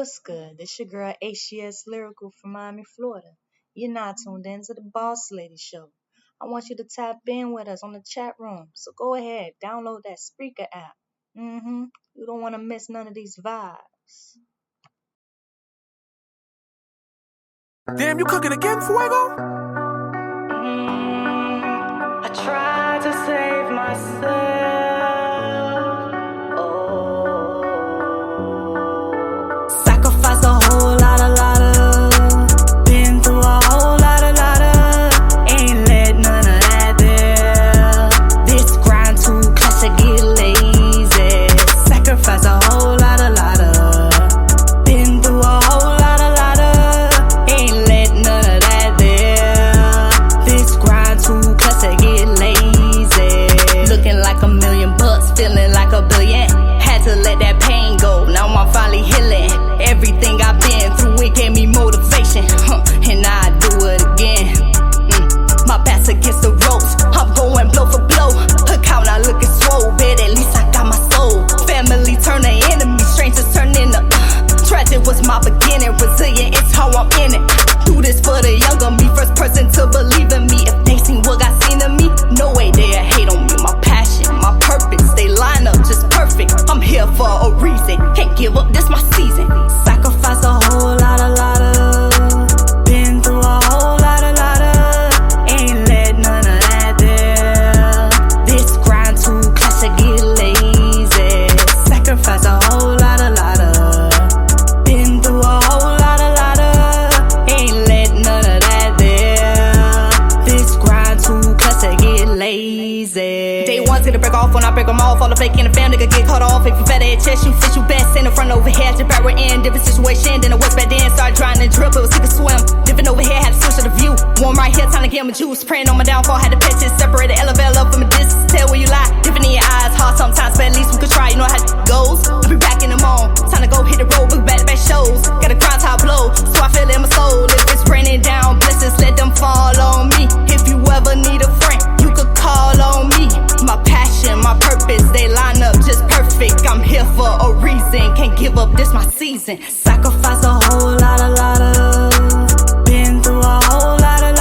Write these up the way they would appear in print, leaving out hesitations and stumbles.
what's good? This your girl HGS Lyrical from Miami, Florida. You're now tuned in to the Boss Lady Show. I want you to tap in with us on the chat room. So go ahead, download that Spreaker app. You don't want to miss none of these vibes. Damn, you cooking again, Fuego? I tried to save myself. Sacrifice a whole lot of, been through a whole lot of, ain't let none of that there. This grind too close to get lazy. Sacrifice a whole lot of, been through a whole lot of, ain't let none of that there. This grind too close to get lazy. Looking like $1,000,000, feeling like $1 billion. Had to let that pain go, now I'm finally healing. Everything I've been through, it gave me motivation, and now I do it again. My back's against the ropes, I'm going blow for blow. Look how I looking swole, but at least I got my soul. Family turn to enemy, strangers turn into tragic was my beginning, resilient, it's how I'm in it. Do this for the younger me, first person to believe in me. If they seen what I seen in me, no way they'll hate on me. My passion, my purpose, they line up just perfect. I'm here for a reason, can't give up, this my season. Sacrifice a whole lot of, been through a whole lot of, ain't let none of that there. This grind too close to get lazy. Sacrifice a whole lot of, been through a whole lot of, ain't let none of that there. This grind too close to get lazy. Day one, to break off when I break them off. All the fake in the fam, nigga get cut off. If you fat at chest, you fit you best. In the front over here, just power in. Different situation than it was back then. Started trying to drip, it was sick of swim. Different over here, had to switch to the view. Warm right here, time to get my juice. Praying on my downfall, had to patch it. Separate the elevator up from a distance. Tell where you lie. Different in your eyes, hard sometimes, but at least we could try. You know how it goes. I'll be back in the morning. Time to go hit the road, book back shows. Got a grind top blow, so I feel it in my soul. If it's raining down, blessings, let them fall on me. If you ever need a friend, you could call on me. My passion, my purpose, they line up just perfect. I'm here for a reason, can't give up, this my season. Sacrifice a whole lot of, been through a whole lot of,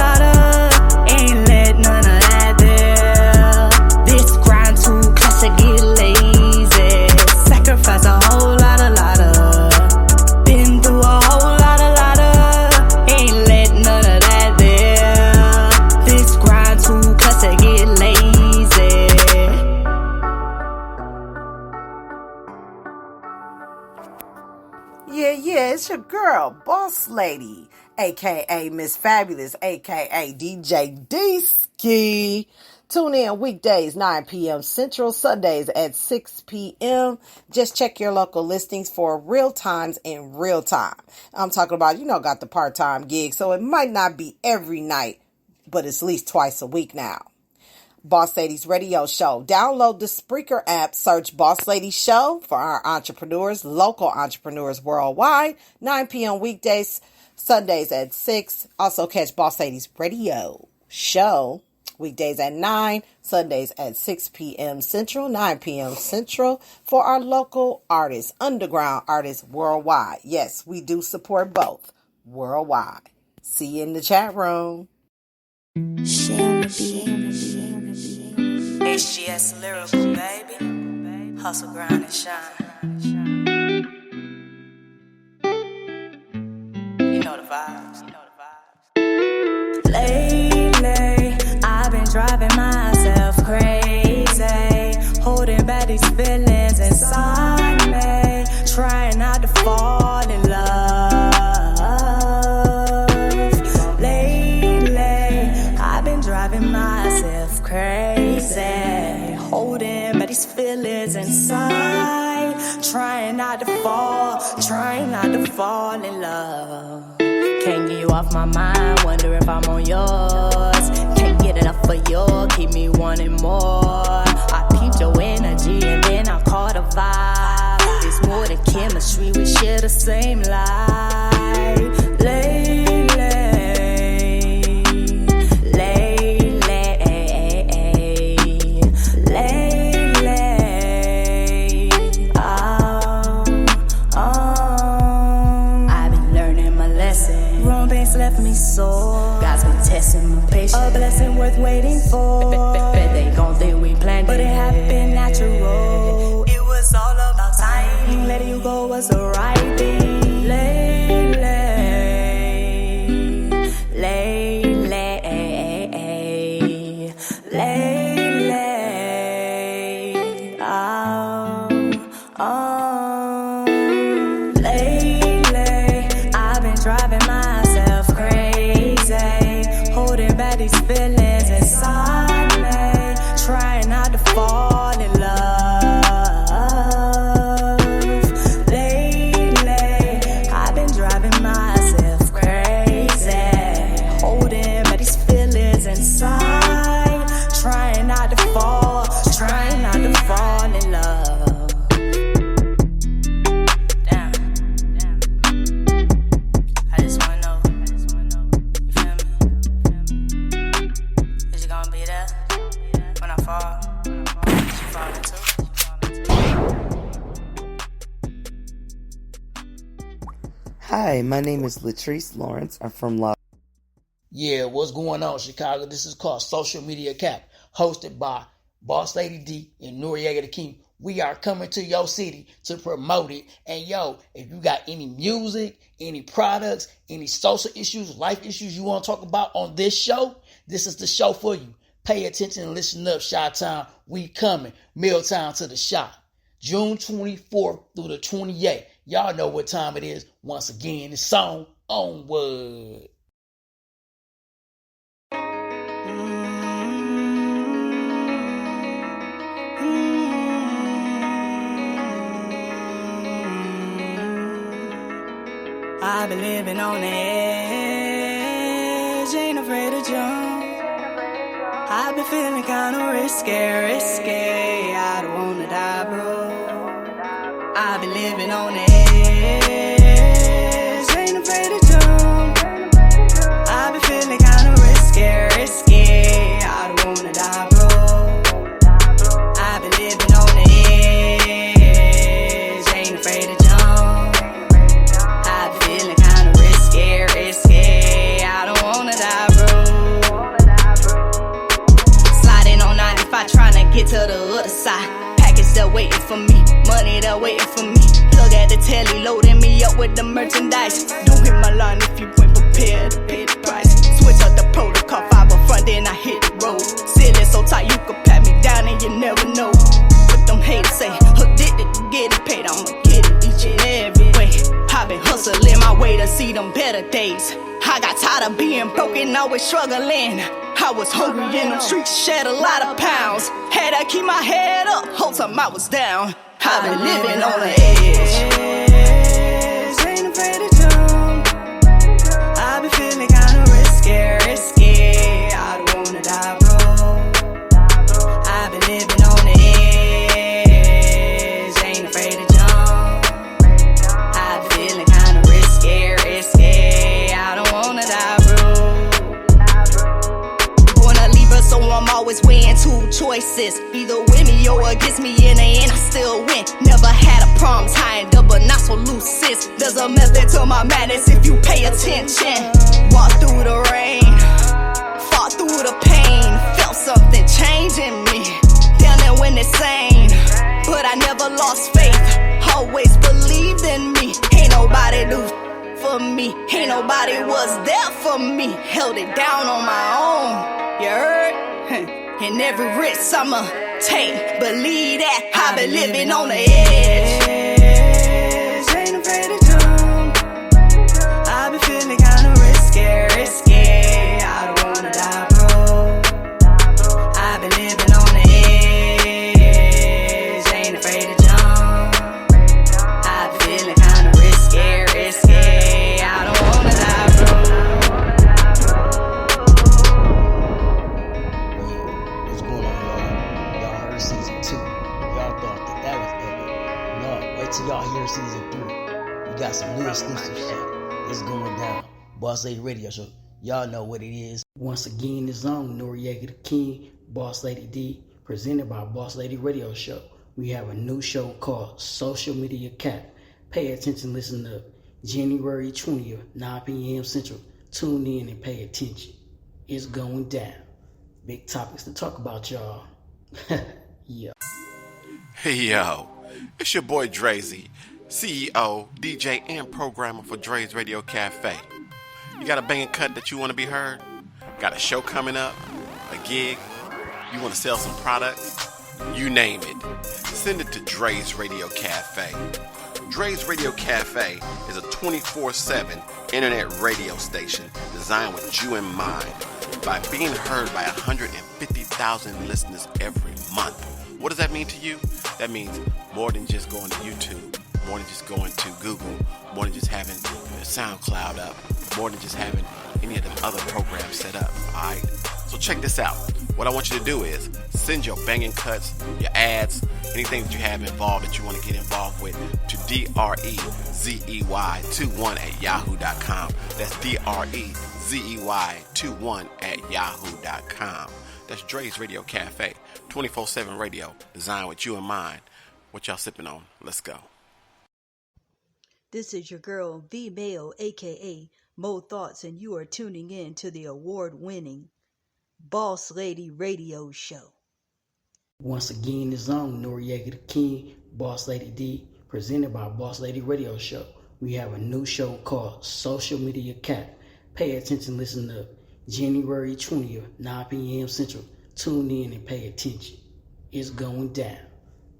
ain't let none of that there. This grind too close to get lazy. Sacrifice a whole lot of, been through a whole lot of, ain't let none of that there. This grind too close to get lazy. Yeah, it's your girl, Boss Lady, aka Miss Fabulous, aka DJ D-Ski. Tune in weekdays 9 p.m. Central, Sundays at 6 p.m. Just check your local listings for real times in real time. I'm talking about, got the part-time gig, so it might not be every night, but it's at least twice a week now. Boss Ladies Radio Show. Download the Spreaker app, search Boss Lady Show for our entrepreneurs, local entrepreneurs worldwide. 9 p.m. weekdays, Sundays at 6. Also catch Boss Ladies Radio Show weekdays at 9, Sundays at 6 p.m. Central, 9 p.m. Central for our local artists, underground artists worldwide. Yes, we do support both worldwide. See you in the chat room. HGS Lyrical, baby. Hustle, grind, and shine. You know the vibes. Lately, I've been driving myself crazy, holding back these feelings inside me, trying not to fall in love. Lately, I've been driving myself crazy, holding back these feelings inside, trying not to fall in love. Can't get you off my mind, wonder if I'm on yours. Can't get enough for you, keep me wanting more. I peeped your energy and then I caught a vibe. It's more than chemistry, we share the same life. heartaches left me sore. God's been testing my patience, a blessing worth waiting for. Bet they gon' think we planned it, but it happened natural. It was all about timing. Letting you go was the right thing. Lay, I've been driving myself crazy, holding back these feelings inside me, trying not to fall in love. Lately, I've been driving myself crazy, holding back these feelings inside, trying not to fall in love. Hi, my name is Latrice Lawrence. I'm from Los. Yeah, what's going on, Chicago? This is called Social Media Cap, hosted by Boss Lady D and Noriega the King. We are coming to your city to promote it. And yo, if you got any music, any products, any social issues, life issues you want to talk about on this show, this is the show for you. Pay attention and listen up, Chi-Town. We coming. Milltown to the shop. June 24th through the 28th. Y'all know what time it is. Once again, the song Onward. I've been living on the edge, ain't afraid to jump. I've been feeling kinda risky. I don't wanna die, bro. I've been living on the edge, ain't afraid to jump. I've been feeling kinda risky. I don't wanna die, bro. I've been living on the edge, ain't afraid to jump. I've been feeling kinda risky. I don't wanna die, bro. Sliding on 95, trying to get to the other side. Package still waiting for me, money there waiting for me. Look at the telly, loading me up with the merchandise. Don't hit my line if you ain't prepared to pay the price. Switch up the protocol, 5 up front, then I hit the road. Ceiling so tight you could pat me down and you never know. What them haters say, addicted to getting paid, I'ma get it each and every way. I've been hustling my way to see them better days. I got tired of being broken, always struggling. I was hungry in them streets, shed a lot of pounds. Had to keep my head up, whole time I was down. I've been living on the edge, ain't afraid to jump. I've been feeling kinda risky. I don't wanna die, bro. I've been living on the edge, ain't afraid to jump. I've been feeling kinda risky. I don't wanna die, bro. So I'm always weighing 2 choices, either with me or against me. In the end I still win. Never had a problem tying up, but not so loose, sis. There's a method to my madness if you pay attention. Walk through the rain, fought through the pain, felt something changing me. Down there when it's sane, but I never lost faith. Always believed in me. Ain't nobody do for me, ain't nobody was there for me. Held it down on my own. You heard? And every risk I'ma take, believe that I've been living on the edge. Ain't afraid to jump. I've been feeling kinda risky. I don't wanna die, bro. I've been living on the edge, ain't afraid to jump. I've been feeling kinda risky. I don't wanna die, bro. Till y'all hear season 3. We got some new exclusive shit. It's going down. Boss Lady Radio Show. Y'all know what it is. Once again, it's on Noriega the King, Boss Lady D, presented by Boss Lady Radio Show. We have a new show called Social Media Cap. Pay attention, listen up. January 20th, 9 p.m. Central. Tune in and pay attention. It's going down. Big topics to talk about, y'all. Yeah. Hey yo, it's your boy Drazy, CEO, DJ, and programmer for Dre's Radio Cafe. You got a banging cut that you want to be heard? Got a show coming up? A gig? You want to sell some products? You name it. Send it to Dre's Radio Cafe. Dre's Radio Cafe is a 24/7 internet radio station designed with you in mind. By being heard by 150,000 listeners every month. What does that mean to you? That means more than just going to YouTube, more than just going to Google, more than just having SoundCloud up, more than just having any of them other programs set up, alright? So check this out. What I want you to do is send your banging cuts, your ads, anything that you have involved that you want to get involved with to DREZEY21 at yahoo.com. That's DREZEY21 at yahoo.com. That's Dre's Radio Cafe, 24/7 radio, designed with you in mind. What y'all sipping on? Let's go. This is your girl, V Mail, aka Mo Thoughts, and you are tuning in to the award-winning Boss Lady Radio Show. Once again, it's on Noriega the King, Boss Lady D, presented by Boss Lady Radio Show. We have a new show called Social Media Cap. Pay attention, listen up. January 20th, 9 p.m. Central. Tune in and pay attention. It's going down.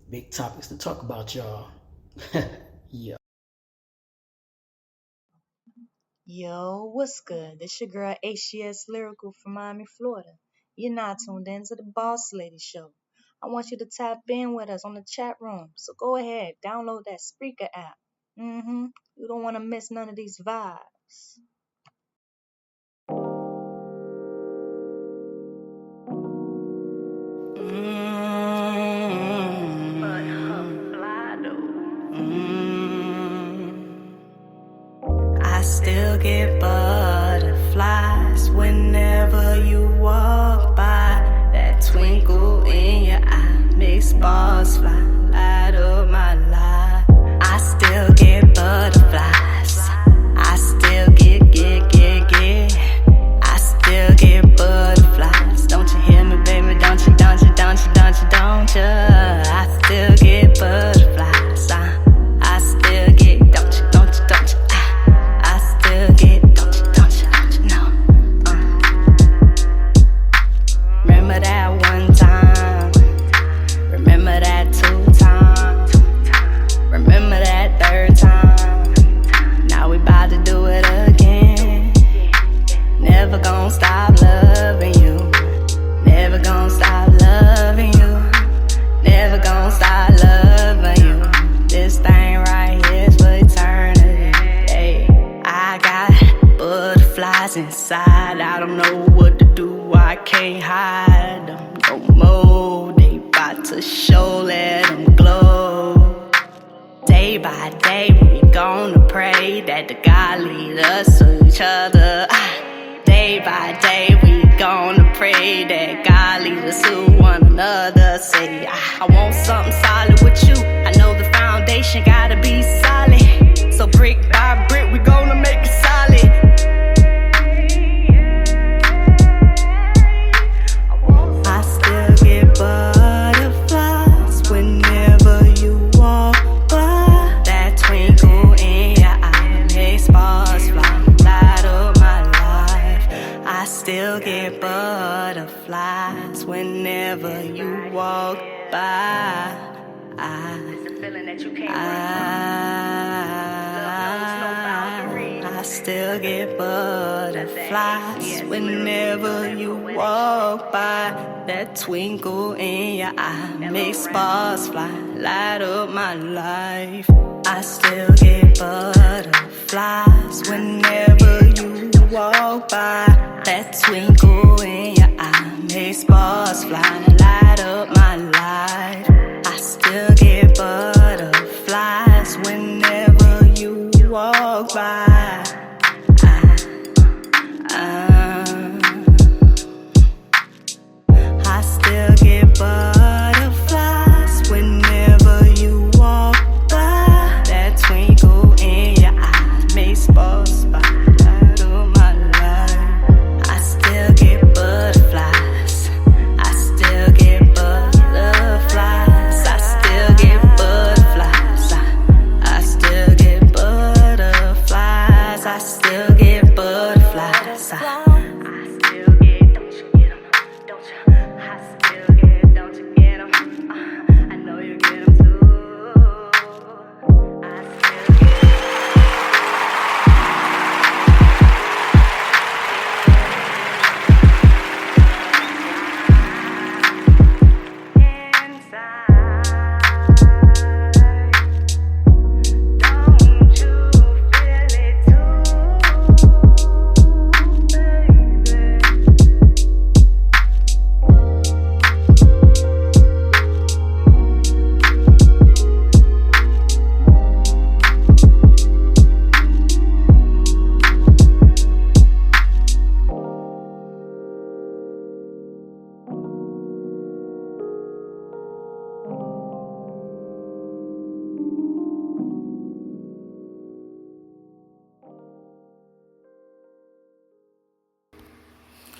Big topics to talk about, y'all. Yeah. Yo, what's good? This your girl HGS Lyrical from Miami, Florida. You're not tuned in to the Boss Lady Show. I want you to tap in with us on the chat room. So go ahead, download that Spreaker app. You don't want to miss none of these vibes. I still get butterflies whenever you walk by. That twinkle in your eye makes sparks fly, light up my life. I still get butterflies. I still get. I still get butterflies. Don't you hear me, baby? Don't you? I still get butterflies. I still get. Don't you? I still get. Don't you know? Remember that one time. Remember that 2 times. Remember that 3rd time. Now we about to do it again. Never gonna stop loving you. Never gonna stop loving you. Never gonna stop loving you. This thing right here is for eternity. Hey, I got butterflies inside. I don't know what to do. I can't hide them no more. They about to show, let them glow. Day by day, we gonna pray that the God lead us to each other. Day by day, we gonna pray that God lead us to one another. Say, I want something solid with you. I know the foundation gotta be solid. So brick by brick, we gonna make it solid. I still get butterflies whenever you walk by. That twinkle in your eye makes sparks fly, light up my life. I still get butterflies whenever you walk by. I still get butterflies whenever you walk by. That twinkle in your eye makes sparks fly, light up my life. I still get butterflies whenever you walk by. That twinkle in your eye makes sparks fly, light up my life. I still get butterflies whenever you walk by. I still get butterflies whenever you walk by. That twinkle in your eye makes sparks fly, light up my life.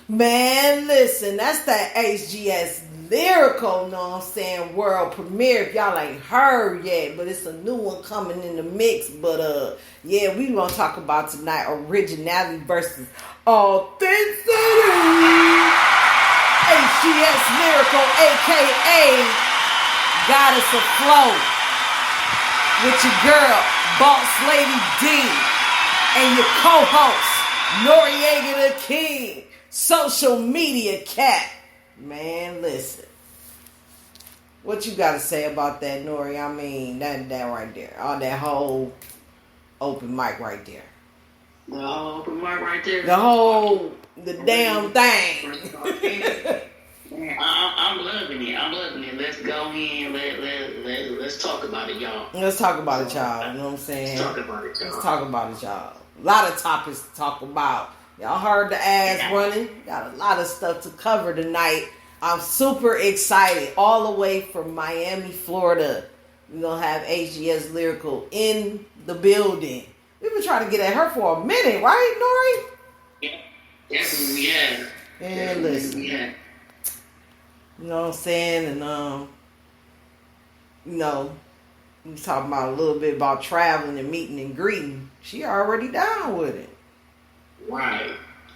Man, listen, that's that HGS Lyrical, know what I'm saying, world premiere. If y'all ain't heard yet, but it's a new one coming in the mix. But yeah, we gonna talk about tonight Originality versus Authenticity. HGS Lyrical, aka Goddess Afloat, with your girl, Boss Lady D, and your co-host, Noriega the King, social media cat. Man, listen. What you got to say about that, Nori? I mean, that right there. All that whole open mic right there. The whole open mic right there. The damn thing. I'm loving it. I'm loving it. Let's go in. Let's talk about it, y'all. Let's talk about it, y'all. You know what I'm saying? Let's talk about it, y'all. Let's talk about it, y'all. A lot of topics to talk about. Y'all heard the ass running. Got a lot of stuff to cover tonight. I'm super excited. All the way from Miami, Florida. We're going to have HGS Lyrical in the building. We've been trying to get at her for a minute, right, Nori? Yeah, definitely we have. And listen. You know what I'm saying? And, you know, we was talking about a little bit about traveling and meeting and greeting. She already down with it. Right.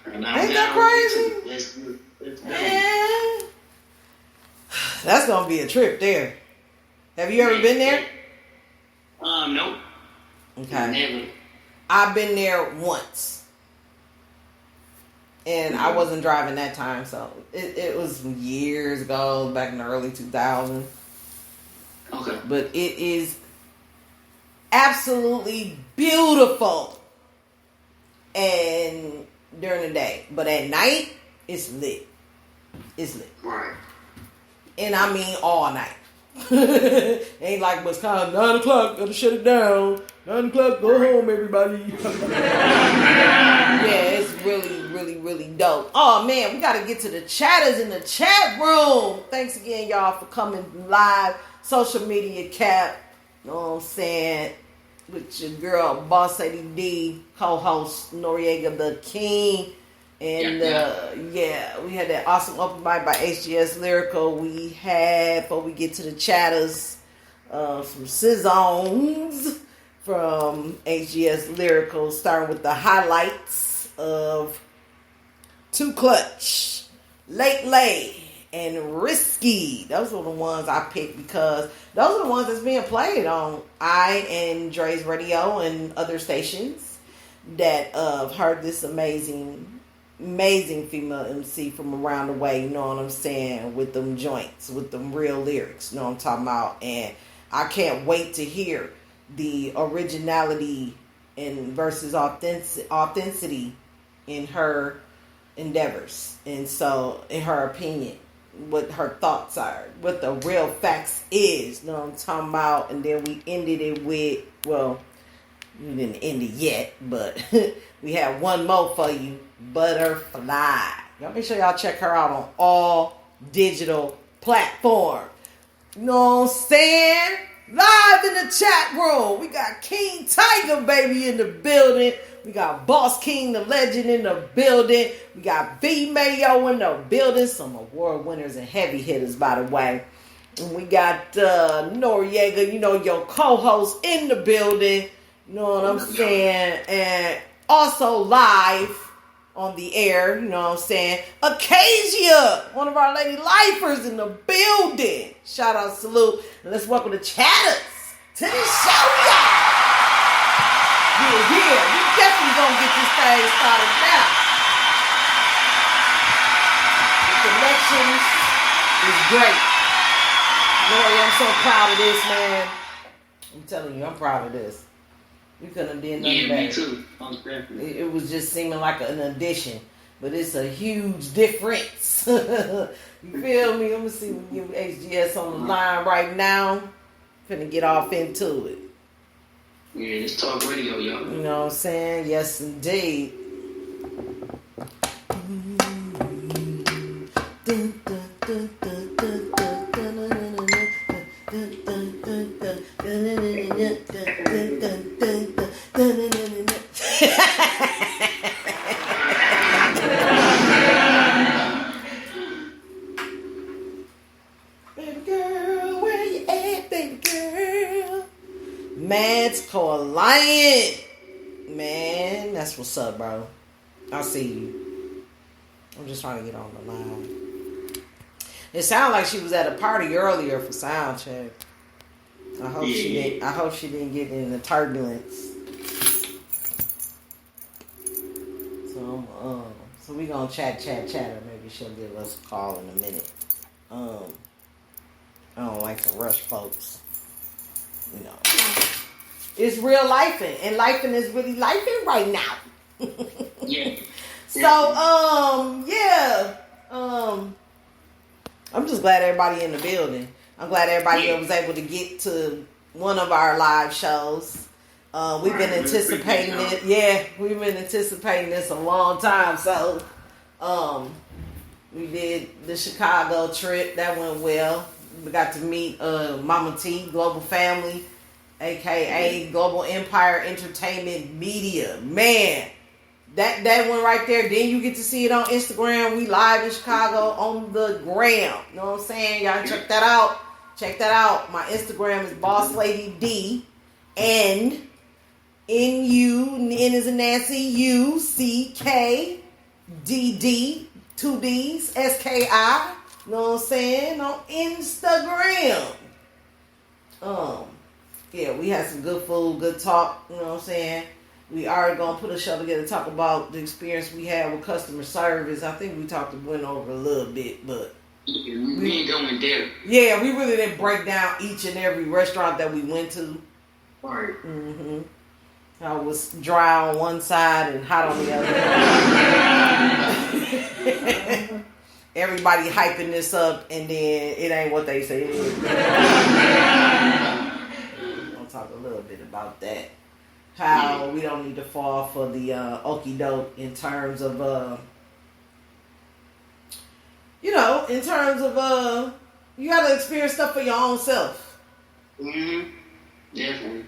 And ain't that crazy? Let's go. Yeah. That's going to be a trip there. Have you ever been there? Nope. Okay. Never. I've been there once. And I wasn't driving that time, so it was years ago, back in the early 2000s. Okay. But it is absolutely beautiful. And during the day. But at night, it's lit. It's lit. Right. And I mean all night. Ain't like what's kind of 9 o'clock, gotta shut it down. 9 o'clock, go home, everybody. Yeah, it's really, really, really dope. Oh man, we gotta get to the chatters in the chat room. Thanks again, y'all, for coming live. Social media cap, you know what I'm saying? With your girl, Boss Lady D, co-host Noriega the King. And yeah, we had that awesome open mic by HGS Lyrical. We had, before we get to the chatters, some Sizzons from HGS Lyrical, starting with the highlights of Too Clutch, Late Lay, and Risky. Those were the ones I picked because those are the ones that's being played on I and Dre's Radio and other stations that heard this amazing female MC from around the way, you know what I'm saying, with them joints, with them real lyrics, you know what I'm talking about. And I can't wait to hear the originality and versus authenticity in her endeavors. And so, in her opinion, what her thoughts are, what the real facts is, you know what I'm talking about. And then we ended it with, well, we didn't end it yet, but we have one more for you. Butterfly. Y'all make sure y'all check her out on all digital platforms. You know what I'm saying? Live in the chat room. We got King Tiger baby in the building. We got Boss King the Legend in the building. We got V Mayo in the building. Some award winners and heavy hitters, by the way. And we got Noriega, you know, your co-host in the building. You know what I'm saying? And also live on the air, you know what I'm saying? Acacia, one of our lady lifers in the building. Shout out, salute. And let's welcome the chatters to the show, y'all. Yeah. We definitely gonna get this thing started now. The connection is great. Lori, I'm so proud of this, man. I'm telling you, I'm proud of this. We couldn't have done nothing better. Me too. It was just seeming like an addition, but it's a huge difference. You feel me? I'm gonna see we get HGS on the line right now. Finna get off into it. Yeah, it's talk radio, y'all. You know what I'm saying? Yes, indeed. Baby girl, where you at, baby girl? Mads Lion. Man, that's what's up, bro. I see you. I'm just trying to get on the line. It sounded like she was at a party earlier for sound check. I hope she didn't get in the turbulence. So we gonna chat, or maybe she'll give us a call in a minute. I don't like to rush folks. You know, it's real lifing, and lifing is really lifing right now. Yeah. So, I'm just glad everybody in the building. I'm glad everybody was able to get to one of our live shows. We've been anticipating it. Yeah, we've been anticipating this a long time. So, we did the Chicago trip. That went well. We got to meet Mama T, Global Family, a.k.a. Global Empire Entertainment Media. Man, that one right there. Then you get to see it on Instagram. We live in Chicago on the gram. You know what I'm saying? Y'all check that out. Check that out. My Instagram is Boss Lady D. N is a Nancy, U C K D D 2 D's SKI. You know what I'm saying? On Instagram. Yeah, we had some good food, good talk. You know what I'm saying? We are gonna put a show together to talk about the experience we had with customer service. I think we went over a little bit, but we ain't going there. Yeah, we really didn't break down each and every restaurant that we went to. Right. Mm-hmm. How it was dry on one side and hot on the other. Everybody hyping this up, and then it ain't what they say. I'll talk a little bit about that. How we don't need to fall for the okie doke in terms of you gotta experience stuff for your own self. Mm-hmm. Definitely.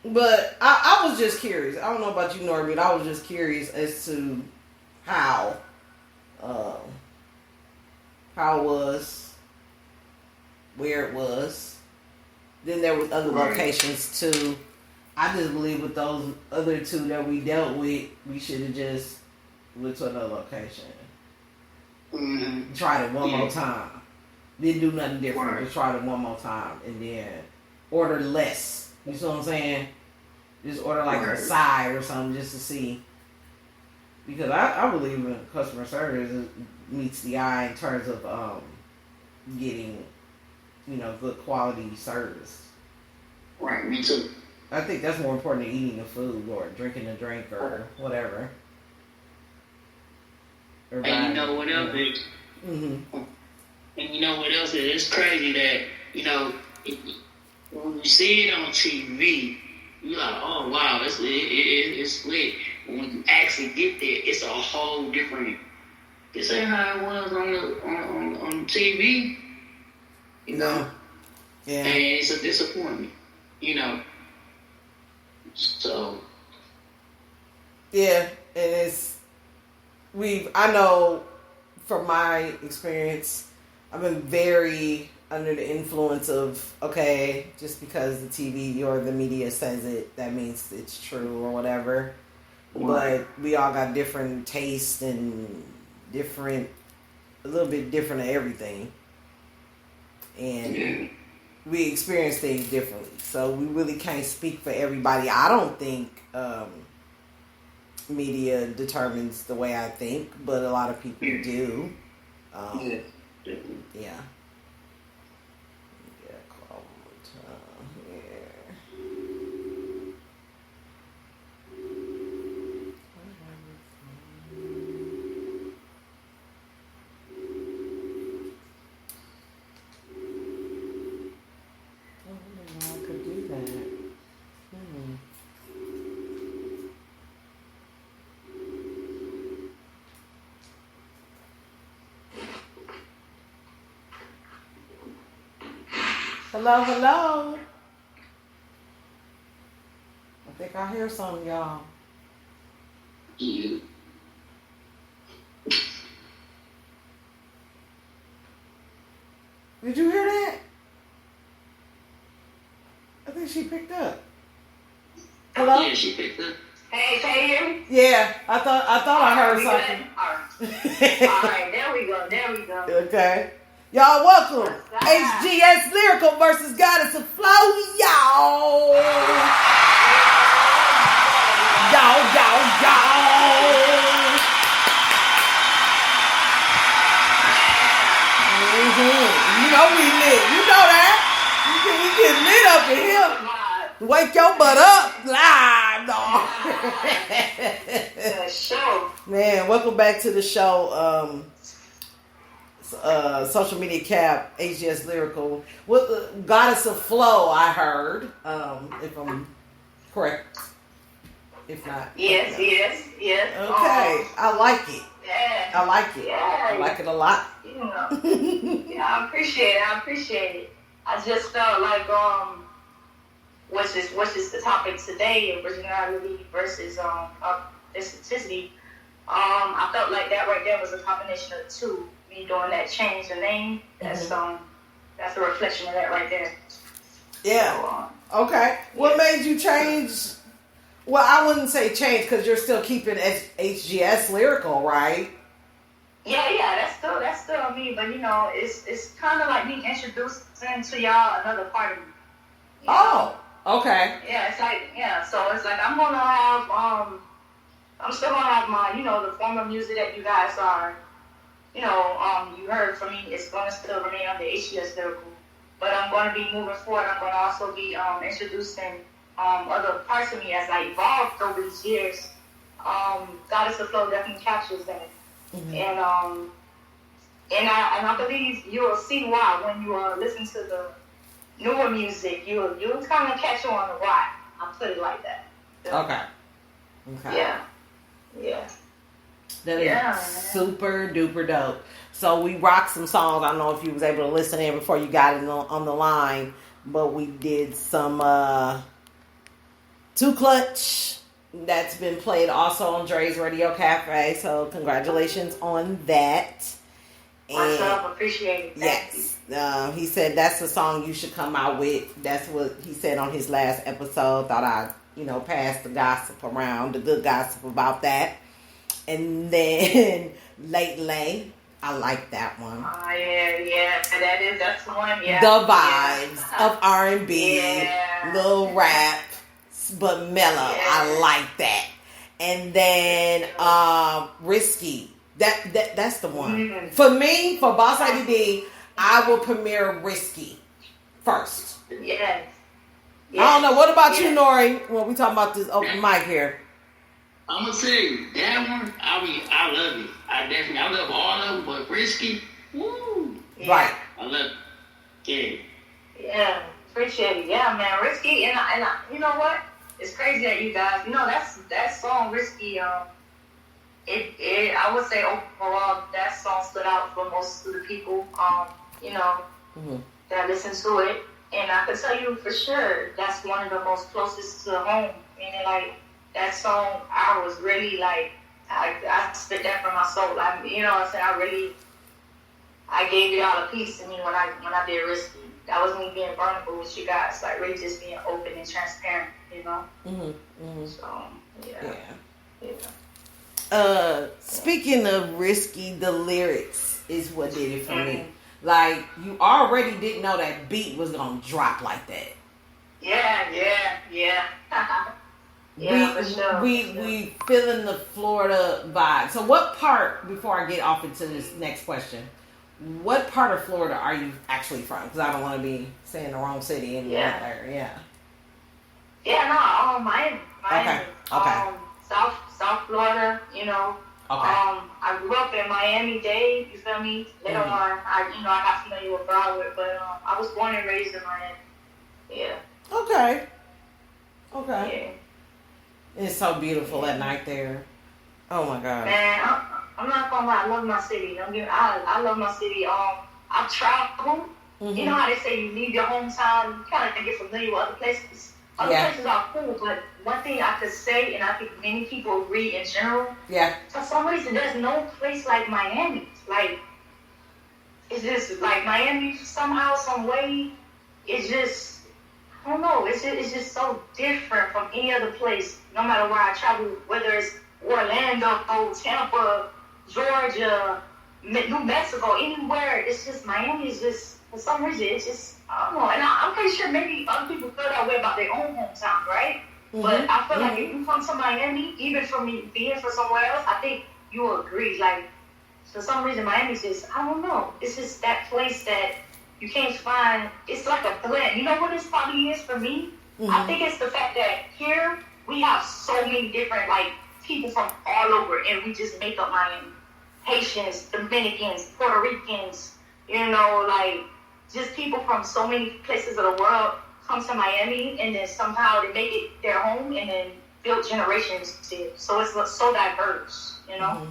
But I was just curious. I don't know about you, Norbert. I was just curious as to how it was, where it was. Then there was other locations too. I just believe with those other two that we dealt with, we should have just went to another location. Mm-hmm. Tried it one more time. Didn't do nothing different. Right. Just tried it one more time. And then order less. You see what I'm saying? Just order like a side or something just to see. Because I believe in customer service meets the eye in terms of getting, good quality service. Right, me too. I think that's more important than eating the food or drinking a drink or whatever. And you know what else is? Mm-hmm. And you know what else is? It's crazy that, when you see it on TV, you're like, oh, wow, it's lit. When you actually get there, it's a whole different... This ain't how it was on TV. Yeah. And it's a disappointment, So... Yeah, and I know from my experience, I've been very under the influence of, okay, just because the TV or the media says it, that means it's true or whatever. but we all got different tastes and a little bit different of everything. And we experience things differently. So we really can't speak for everybody. I don't think media determines the way I think, but a lot of people do. Yeah. Yeah, hello, hello. I think I hear something, y'all. Yeah. Did you hear that? I think she picked up. Hello? Yeah, she picked up. Hey, can you hear me? Yeah, I thought I heard something. All right, there we go. Okay. Y'all welcome. HGS Lyrical versus Goddess of Flow, y'all. Y'all. You know we lit. You know that. We get lit up in here. Wake your butt up live, dog. Show. Man, welcome back to the show. Social media cap, HGS Lyrical. Goddess of Flow, I heard. If I'm correct. If not. Yes. Okay. I like it. Yeah. I like it. Yeah. I like it a lot. You know. Yeah, I appreciate it. I just felt like which is the topic today, originality versus authenticity. I felt like that right there was a combination of the two. Me doing that change the name, that's a reflection of that right there. Yeah. So, okay. What made you change? Well, I wouldn't say change because you're still keeping HGS Lyrical, right? Yeah, that's still me. But you know, it's kind of like me introducing to y'all another part of me. Oh, okay. Yeah, it's like so it's like I'm still gonna have my the form of music that you guys are you heard from me. It's gonna still remain on the HGS Lyrical, but I'm gonna be moving forward. I'm gonna also be introducing other parts of me as I evolved over these years. Goddess of Flow definitely captures that. And I believe you will see why when you listen to the newer music. You'll kind of catch on why. I'll put it like that. Okay. Yeah. That is super duper dope. So we rocked some songs. I don't know if you was able to listen in before you got it on the line, but we did some Too Clutch. That's been played also on Dre's Radio Cafe. So congratulations on that. What's up? Appreciate it. Yes. He said that's the song you should come out with. That's what he said on his last episode. Thought I'd, pass the gossip around, the good gossip about that. And then Lately, I like that one. Oh, yeah. That's the one, yeah. The vibes of R&B, little rap, but mellow. Yeah. I like that. And then Risky. That's the one. Mm-hmm. For me, for Boss Lady D, I will premiere Risky first. Yes. I don't know. What about you, Nori, when we talking about this open mic here? I'm gonna say that one. I love it. I love all of them, but Risky, woo. Yeah. Right. I love it. Yeah, appreciate it. Yeah, man, Risky, and I, you know what? It's crazy that you guys, that song Risky. I would say overall that song stood out for most of the people. That listen to it, and I can tell you for sure that's one of the most closest to home. Meaning, like that song, I was really like, I spit that from my soul. I gave y'all a piece of me when I did Risky. That was me being vulnerable with you guys, like really just being open and transparent, Mm-hmm. So, yeah. Speaking of risky, the lyrics is what did it for me. Like, you already didn't know that beat was gonna drop like that. Yeah. For sure. We feeling the Florida vibe. So what part, before I get off into this next question, what part of Florida are you actually from? Because I don't want to be saying the wrong city and Yeah, no, Miami. Okay. South Florida, you know. Okay. I grew up in Miami-Dade, you feel me? Later on, I got familiar with Broward, but I was born and raised in Miami. Yeah. Okay. Yeah. It's so beautiful at night there. Oh my God. Man, I'm not gonna lie, I love my city. I love my city. I've traveled. You know how they say you leave your hometown, you kind of get familiar with other places. Other places are cool, but one thing I could say, and I think many people agree in general, for some reason, there's no place like Miami. Like, it's just like Miami somehow, some way, it's just, I don't know, it's just so different from any other place, no matter where I travel, whether it's Orlando, Tampa, Georgia, New Mexico, anywhere. It's just, Miami is just, for some reason, it's just, I don't know. And I'm pretty sure maybe other people feel that way about their own hometown, right? But I feel like if you come to Miami, even for me being from somewhere else, I think you will agree. Like, for some reason, Miami's just, I don't know. It's just that place that you can't find. It's like a blend. You know what this probably is for me? I think it's the fact that here we have so many different, like, people from all over, and we just make up Miami. Haitians, Dominicans, Puerto Ricans, you know, like, just people from so many places of the world come to Miami, and then somehow they make it their home, and then build generations to it. So it's so diverse, you know?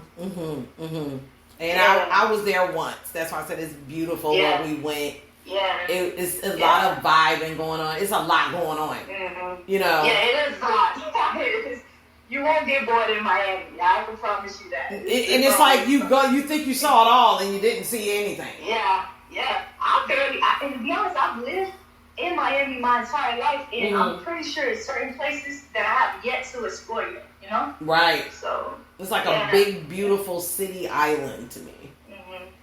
And I was there once. That's why I said it's beautiful where we went. Yeah. It's a lot of vibing going on. It's a lot going on. You know? Yeah, it is a lot. It is. You won't get bored in Miami. I can promise you that. And it's like you think you saw it all and you didn't see anything. Yeah. And to be honest, I've lived in Miami my entire life, and I'm pretty sure there's certain places that I have yet to explore yet, you know? Right. So it's like a big, beautiful city island to me.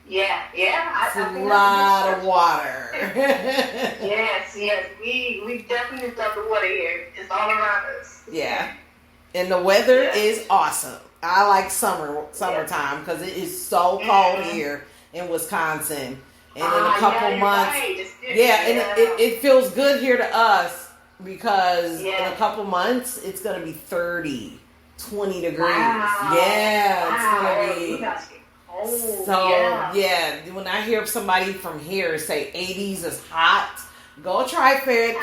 Yeah. It's a lot of water. yes. We definitely love the water here. It's all around us. Yeah. And the weather is awesome. I like summertime because it is so cold here in Wisconsin. And in a couple months, it feels good here to us because in a couple months it's going to be 30, 20 degrees. Wow. Yeah, it's going to be. When I hear somebody from here say 80s is hot, go try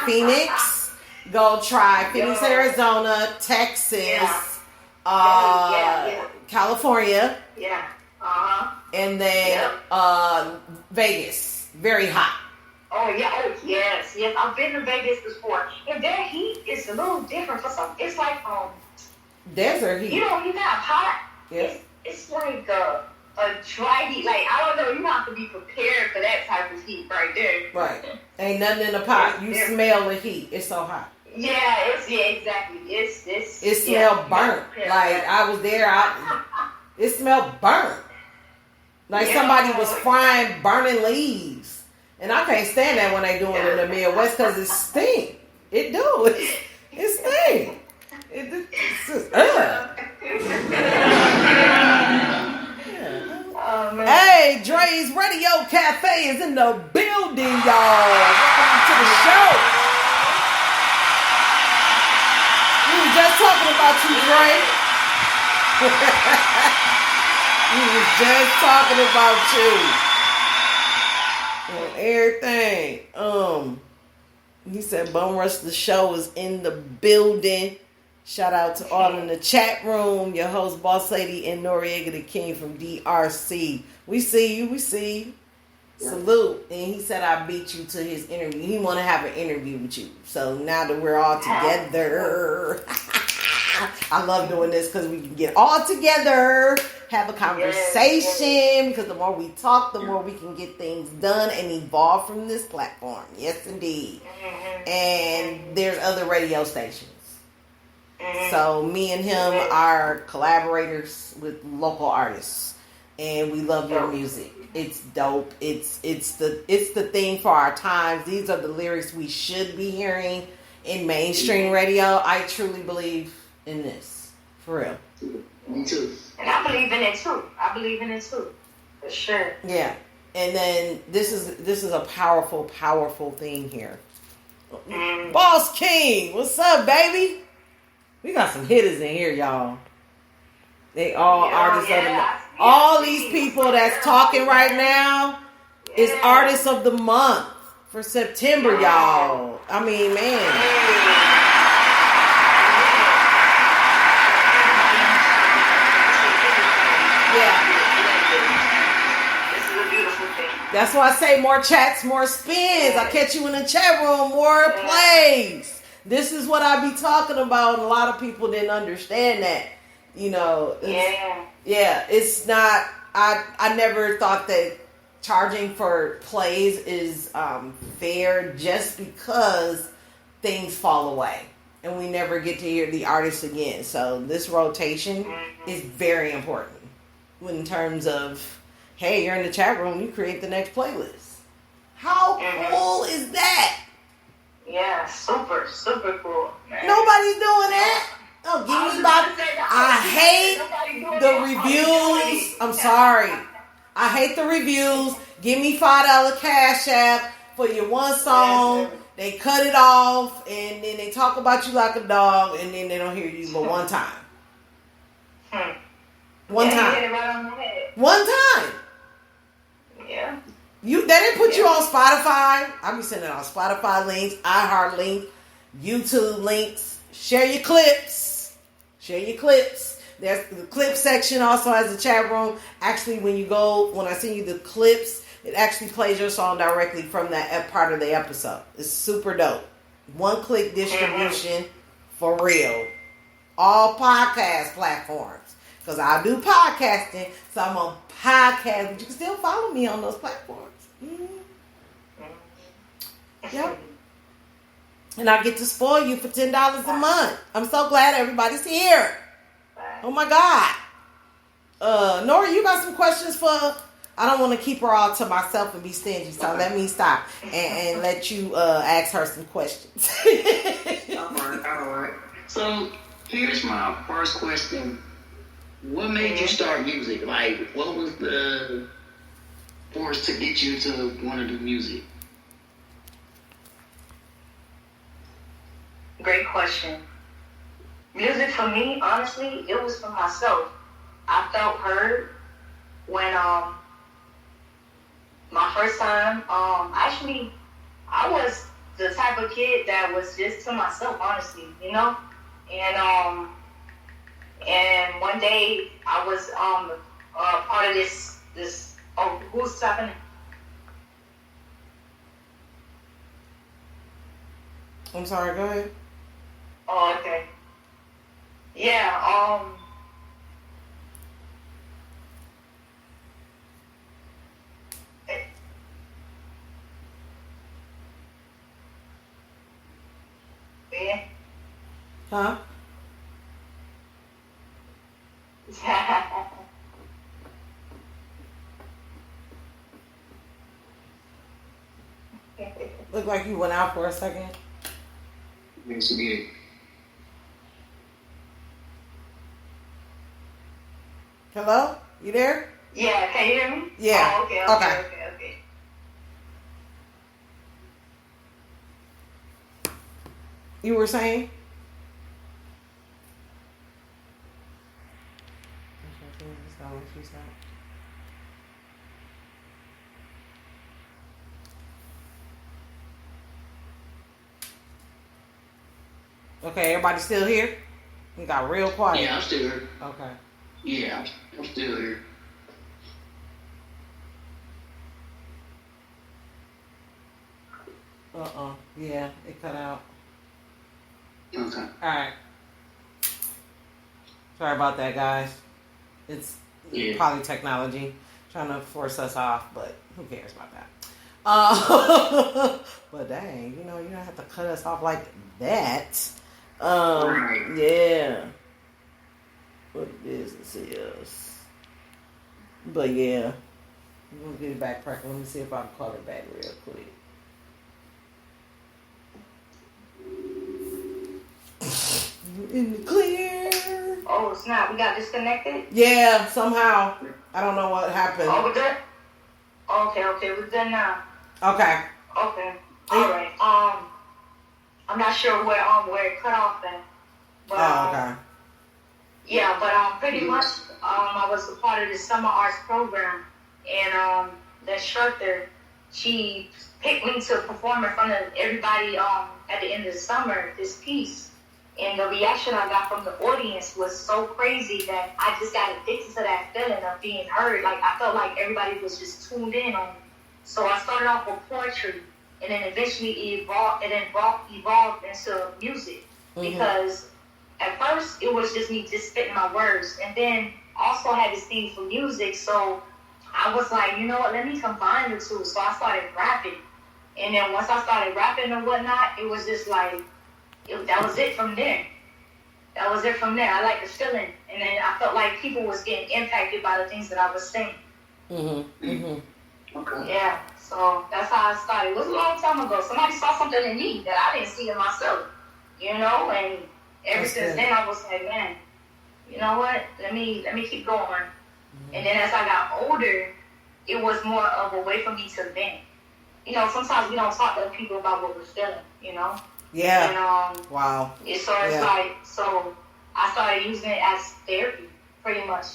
Phoenix. Go try Phoenix, Arizona, Texas, California. And then Vegas. Very hot. Oh, yeah. Oh, yes. I've been to Vegas before. And their heat is a little different. For some, it's like desert heat. You know, you got hot. Yes. It's like a dry heat. Like, I don't know. You have to be prepared for that type of heat right there. Right. Ain't nothing in the pot. You smell the heat. It's so hot. Yeah, exactly. It smelled burnt. Like, I was there, it smelled burnt. Like somebody was frying burning leaves. And I can't stand that when they doing it in the Midwest because it stink. It do. It stink. It's just, Hey, Dre's Radio Cafe is in the building, y'all. Welcome to the show. We were just talking about you, Dre. We were just talking about you. And everything. He said Bum Rush the Show is in the building. Shout out to all in the chat room. Your host, Boss Lady, and Noriega the King from DRC. We see you. Salute. And he said I beat you to his interview. He want to have an interview with you. So now that we're all together, I love doing this because we can get all together, have a conversation, because the more we talk, the more we can get things done and evolve from this platform. Yes, indeed. And there's other radio stations. So me and him are collaborators with local artists, and we love your music. It's dope. It's the thing for our times. These are the lyrics we should be hearing in mainstream radio. I truly believe in this, for real. Me too. And I believe in it too. For sure. Yeah. And then this is a powerful thing here. Boss King, what's up, baby? We got some hitters in here, y'all. They all artists of the month. All these people that's talking right now is artists of the month for September, y'all. I mean, man. That's why I say more chats, more spins. I catch you in the chat room, more plays. This is what I be talking about, and a lot of people didn't understand that. You know, it's not. I never thought that charging for plays is fair, just because things fall away and we never get to hear the artist again. So this rotation is very important in terms of, hey, you're in the chat room, you create the next playlist. How cool is that? Yeah, super cool, man. Nobody's doing that. Oh, give me about. I hate the reviews. I'm sorry. I hate the reviews. Give me $5 Cash App for your one song. They cut it off, and then they talk about you like a dog, and then they don't hear you but one time. One time. One time. Yeah. They didn't put you on Spotify. I be sending out Spotify links, iHeart links, YouTube links. Share your clips. There's the clip section also has a chat room. Actually, when I send you the clips, it actually plays your song directly from that part of the episode. It's super dope. One-click distribution for real. All podcast platforms. Because I do podcasting, so I'm on podcast, but you can still follow me on those platforms. Yep. And I get to spoil you for $10 a month. I'm so glad everybody's here. Oh my God. Nora, you got some questions for... I don't want to keep her all to myself and be stingy, so let me stop and let you ask her some questions. All right. So here's my first question. What made you start music? Like, what was the force to get you to want to do music? Great question. Music for me, honestly, it was for myself. I felt heard when my first time, actually, I was the type of kid that was just to myself, honestly, you know? And one day I was part of this who's happening? I'm sorry, go ahead. Oh, okay. Yeah, yeah. Huh? Look like you went out for a second. Thanks again. Hello? You there? Yeah, can you hear me? Yeah. Oh, okay. You were saying? Okay, everybody still here? We got real quiet. Yeah, I'm still here. Okay. Yeah, I'm still here. Yeah, it cut out. Okay. Alright. Sorry about that, guys. It's probably technology trying to force us off, but who cares about that? But dang, you don't have to cut us off like that. Yeah. What business is? But yeah, I'm gonna get it back cracking. Let me see if I can call it back real quick. In the clear. Oh snap! We got disconnected. Yeah, somehow. I don't know what happened. Oh, we're good. Okay, we're good now. Okay. Okay. All right. I'm not sure where it cut off then. But, okay. Yeah, but pretty much I was a part of the summer arts program, and the instructor, she picked me to perform in front of everybody at the end of the summer this piece, and the reaction I got from the audience was so crazy that I just got addicted to that feeling of being heard. Like I felt like everybody was just tuned in on me. So I started off with poetry, and then eventually it evolved into music because. At first, it was just me just spitting my words, and then also had this thing for music, so I was like, you know what, let me combine the two. So I started rapping, and then once I started rapping and whatnot, it was just like, that was it from there. That was it from there. I liked the feeling, and then I felt like people was getting impacted by the things that I was saying. Okay. Yeah, so that's how I started. It was a long time ago. Somebody saw something in me that I didn't see in myself, and ever since then, I was like, man, you know what? Let me keep going. And then as I got older, it was more of a way for me to vent. Sometimes we don't talk to people about what we're feeling, Yeah. And wow. It's like, so I started using it as therapy, pretty much.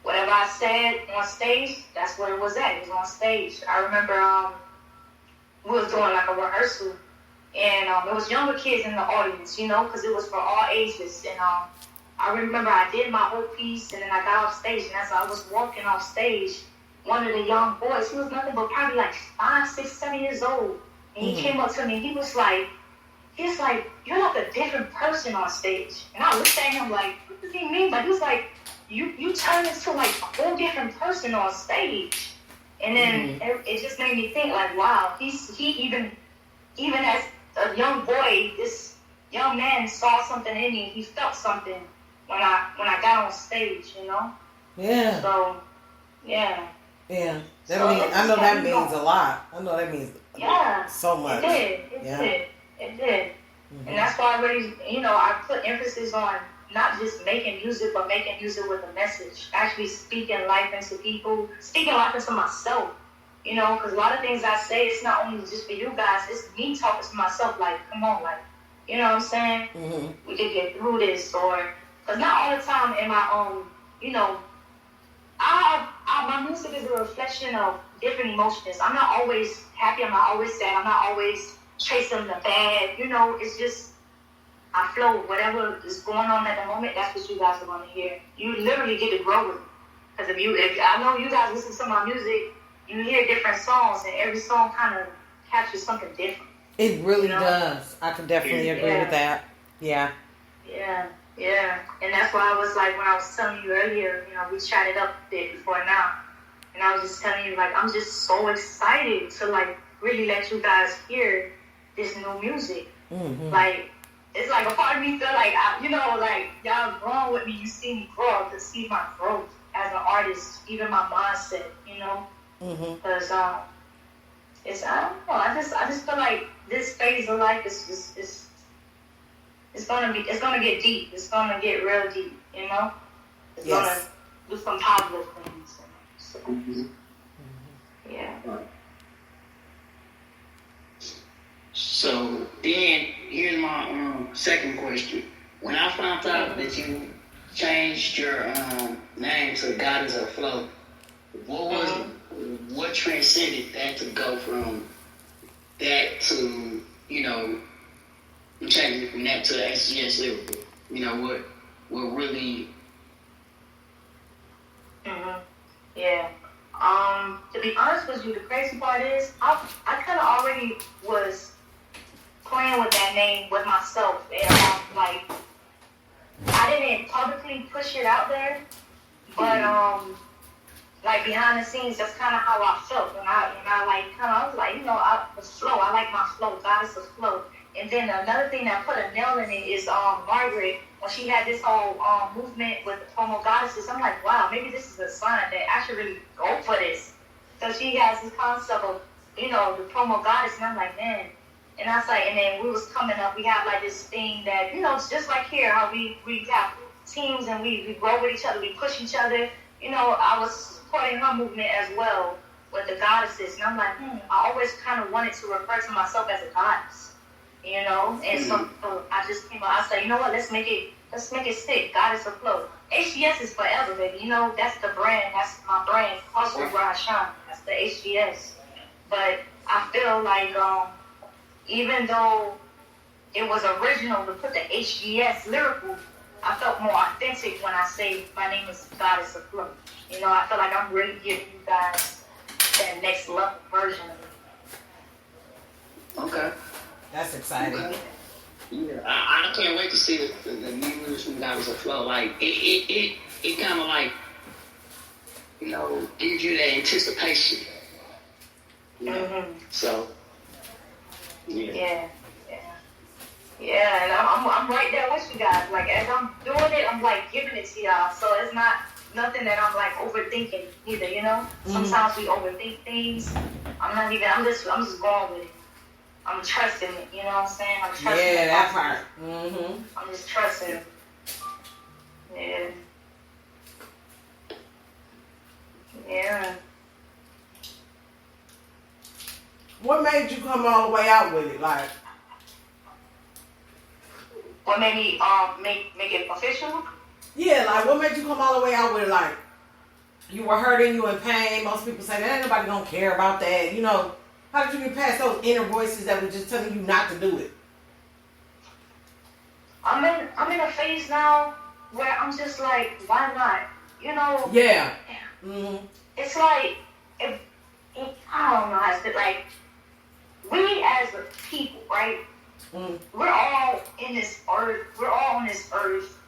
Whatever I said on stage, that's where it was at. It was on stage. I remember we was doing like a rehearsal. And there was younger kids in the audience, because it was for all ages. And I remember I did my whole piece, and then I got off stage. And as I was walking off stage, one of the young boys, he was nothing but probably like 5, 6, 7 years old. And he came up to me, and he was like, you're like a different person on stage. And I looked at him like, what does he mean? But he was like, you turn into like a whole different person on stage. And then it just made me think like, wow, he even as a young boy, this young man saw something in me. He felt something when I got on stage, Yeah. So, yeah. Yeah. I know that means a lot. I know that means so much. It did. And that's why I really, I put emphasis on not just making music, but making music with a message. Actually speaking life into people, speaking life into myself. Because a lot of things I say, it's not only just for you guys, it's me talking to myself, like, come on, like, you know what I'm saying? We could get through this, because not all the time am I, my music is a reflection of different emotions. I'm not always happy, I'm not always sad, I'm not always chasing the bad, it's just, I flow, whatever is going on at the moment, that's what you guys are going to hear. You literally get to grow with it. Because if I know you guys listen to my music, you hear different songs, and every song kind of captures something different. It really does. I can definitely agree with that. Yeah. Yeah. And that's why I was like, when I was telling you earlier, we chatted up a bit before now, and I was just telling you, like, I'm just so excited to, like, really let you guys hear this new music. Like, it's like a part of me feel like, y'all grown with me. You see me grow, to see my growth as an artist, even my mindset, Because it's I don't know. I just feel like this phase of life is it's gonna get deep. It's gonna get real deep. It's gonna do some positive things. So, yeah. So then, here's my second question. When I found out that you changed your name to Goddess of Flow, what transcended that to go from that to, changing from that to HGS Lyrical? What really... Yeah. To be honest with you, the crazy part is I kind of already was playing with that name with myself, and I didn't publicly push it out there, but like behind the scenes, that's kind of how I felt when I was like, the flow. I like my flow, Goddess of Flow, And then another thing that put a nail in it is Margaret, when she had this whole movement with the promo goddesses. I'm like, wow, maybe this is a sign that I should really go for this. So she has this concept of, the promo goddess, and I'm like, man. And I was like, and then we was coming up, we have like this thing that, it's just like here, how we have teams and we grow with each other, we push each other. I was supporting her movement as well with the goddesses. And I'm like, I always kind of wanted to refer to myself as a goddess. And so I just came out. I said, you know what? Let's make it stick. Goddess afloat. HGS is forever, baby. That's the brand. That's my brand. Also, where I shine. That's the HGS. But I feel like even though it was original to put the HGS lyrical, I felt more authentic when I say my name is Goddess afloat. I feel like I'm really giving you guys that next level version of it. Okay. That's exciting. Okay. Yeah, I can't wait to see the new lyrics from Goddess afloat. Like it kind of like gives you that anticipation. So yeah, and I'm right there with you guys. Like as I'm doing it, I'm like giving it to y'all. So it's not nothing that I'm like overthinking either. Sometimes we overthink things. I'm just going with it. I'm trusting it, you know what I'm saying? I'm trusting it. Yeah, that part. Mm-hmm. I'm just trusting it. Yeah. Yeah. What made you come all the way out with it? Like, what made me make it official? Yeah, like what made you come all the way out with it? Like, you were hurting, you in pain. Most people say that ain't nobody gonna care about that. How did you get past those inner voices that were just telling you not to do it? I'm in a phase now where I'm just like, why not? Yeah. Mm-hmm. It's like, I don't know how to say, like, we as a people, right? We're all in this earth. We're all on this earth.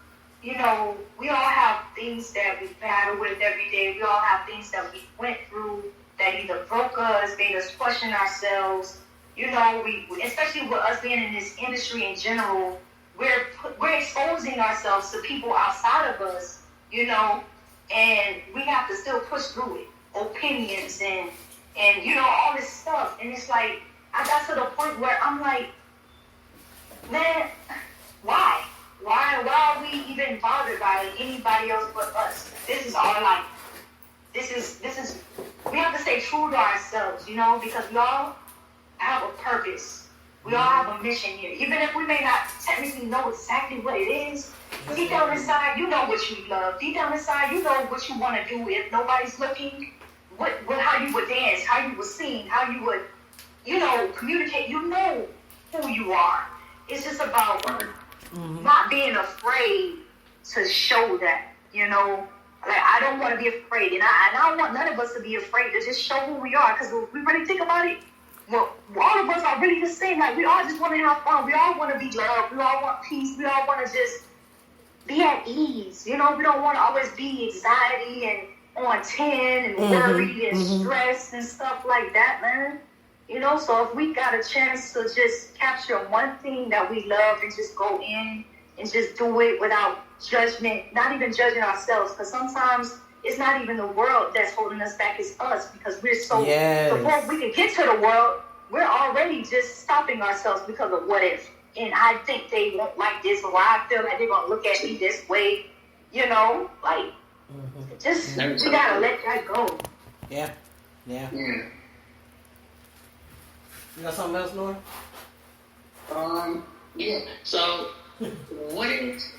We all have things that we battle with every day. We all have things that we went through that either broke us, made us question ourselves. We especially with us being in this industry in general, we're exposing ourselves to people outside of us, and we have to still push through it. Opinions and all this stuff. And it's like, I got to the point where I'm like, man, why? Why are we even bothered by anybody else but us? This is our life. This is, we have to stay true to ourselves, because we all have a purpose. We all have a mission here. Even if we may not technically know exactly what it is, deep down inside, you know what you love. Deep down inside, you know what you want to do if nobody's looking, how you would dance, how you would sing, how you would, communicate. You know who you are. It's just about not being afraid to show that, Like, I don't want to be afraid, and I don't want none of us to be afraid to just show who we are, because if we really think about it, well, all of us are really the same. Like, we all just want to have fun. We all want to be loved. We all want peace. We all want to just be at ease. We don't want to always be anxiety and on 10 and worried and stressed and stuff like that, man. So if we got a chance to just capture one thing that we love and just go in and just do it without judgment, not even judging ourselves, because sometimes it's not even the world that's holding us back, it's us, because we're so, before we can get to the world, we're already just stopping ourselves because of what if, and I think they won't like this, or I feel like they're going to look at me this way, just, we got to let that go. Yeah. You got something else, Nora? Yeah. So, what is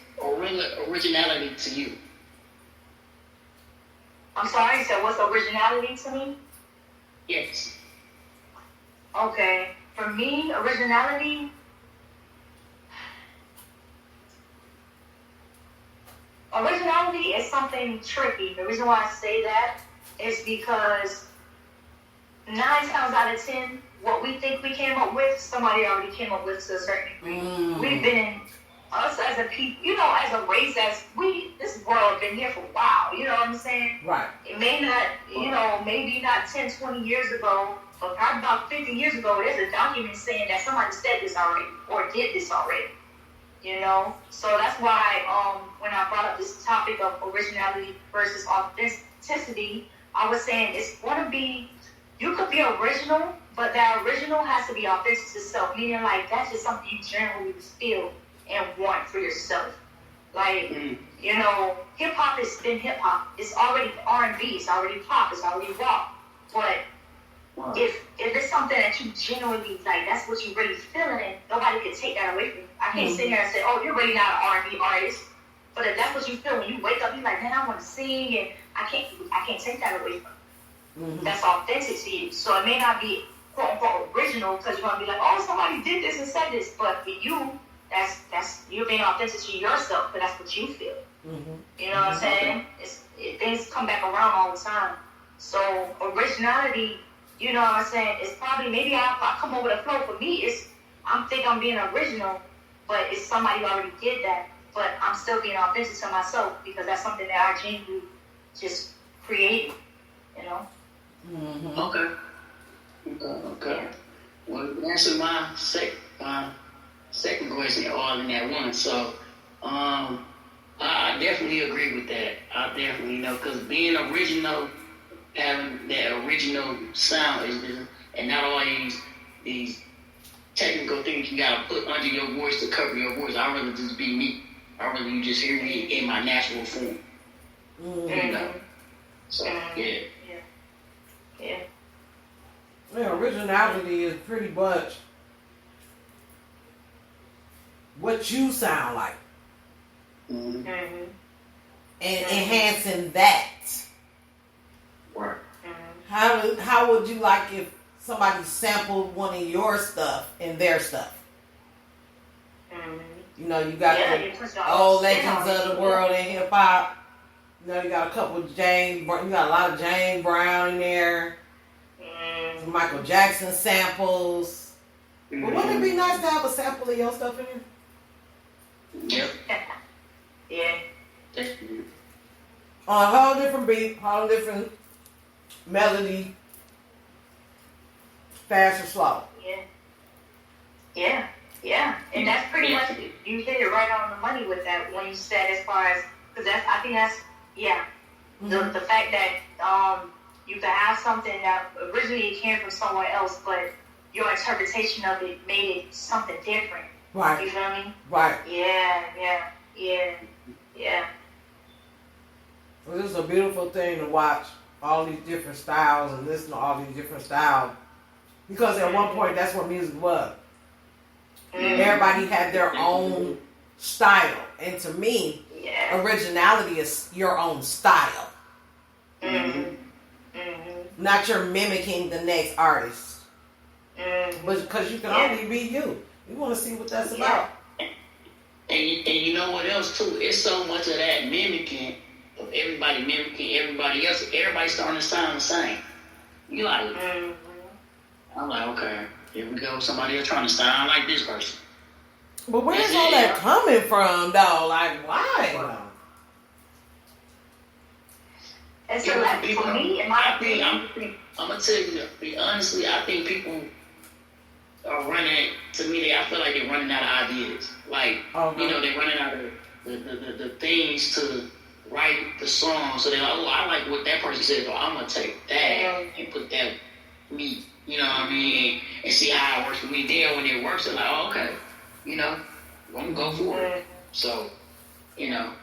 originality to you? I'm sorry, so what's originality to me? Yes. Okay. For me, originality, is something tricky. The reason why I say that is because 9 times out of 10, what we think we came up with, somebody already came up with to a certain degree. We've been in us as a people, as a race, this world been here for a while, you know what I'm saying? Right. It may not, maybe not 10, 20 years ago, but probably about 50 years ago, there's a document saying that somebody said this already, or did this already, So that's why, when I brought up this topic of originality versus authenticity, I was saying it's going to be, you could be original, but that original has to be authentic to self, meaning like that's just something you generally feel and want for yourself. Like, hip hop is been hip hop. It's already R&B. It's already pop. It's already rock. But if it's something that you genuinely like, that's what you really feeling, nobody can take that away from you. I can't sit here and say, oh, you're really not an R&B artist. But if that's what you feel when you wake up, you're like, man, I want to sing, and I can't take that away from you. That's authentic to you. So it may not be quote unquote original because you're gonna be like, oh, somebody did this and said this, but for you, that's you being authentic to yourself, but that's what you feel. You know what I'm saying? Things come back around all the time. So originality, you know what I'm saying? It's probably maybe I come over the flow. For me, I'm being original, but it's somebody who already did that. But I'm still being authentic to myself because that's something that I genuinely just created. Okay. Yeah. Well, to answer my second question all in that one. So, I definitely agree with that. I definitely know because being original, having that original sound and not all these technical things you gotta put under your voice to cover your voice. I'd rather just be me. I'd rather you just hear me in my natural form. So yeah. Yeah, originality is pretty much what you sound like. And enhancing that. Right. How would you like if somebody sampled one of your stuff in their stuff? You got the old legends of the world in hip hop. You got a couple of you got a lot of James Brown in there. Some Michael Jackson samples. But wouldn't it be nice to have a sample of your stuff in here? Yep. Yeah. On a whole different beat, whole different melody, fast or slow. Yeah. And that's pretty much, you hit it right on the money with that when you said as far as, because I think that's, the fact that you could have something that originally came from somewhere else, but your interpretation of it made it something different. Right. You feel me? Right. Yeah. Well, this is a beautiful thing to watch all these different styles and listen to all these different styles. Because at one point, that's what music was. Everybody had their own style. And to me, originality is your own style. Not you're mimicking the next artist. But because you can only be you. You want to see what that's about. And you know what else too? It's so much of that mimicking, of everybody mimicking everybody else. Everybody's starting to sound the same. You like, I'm like, okay, here we go. Somebody else trying to sound like this person. But where's all that coming from, though? Like, why? And so, for me, in my opinion, I'm gonna tell you, honestly, I think people are running. To me, I feel like they're running out of ideas. Like, they're running out of the things to write the song. So they're like, oh, I like what that person said, so I'm gonna take that and put that me. You know what I mean? And see how it works for me. Then when it works, they're like, oh, okay, I'm gonna go for it. So, Yeah.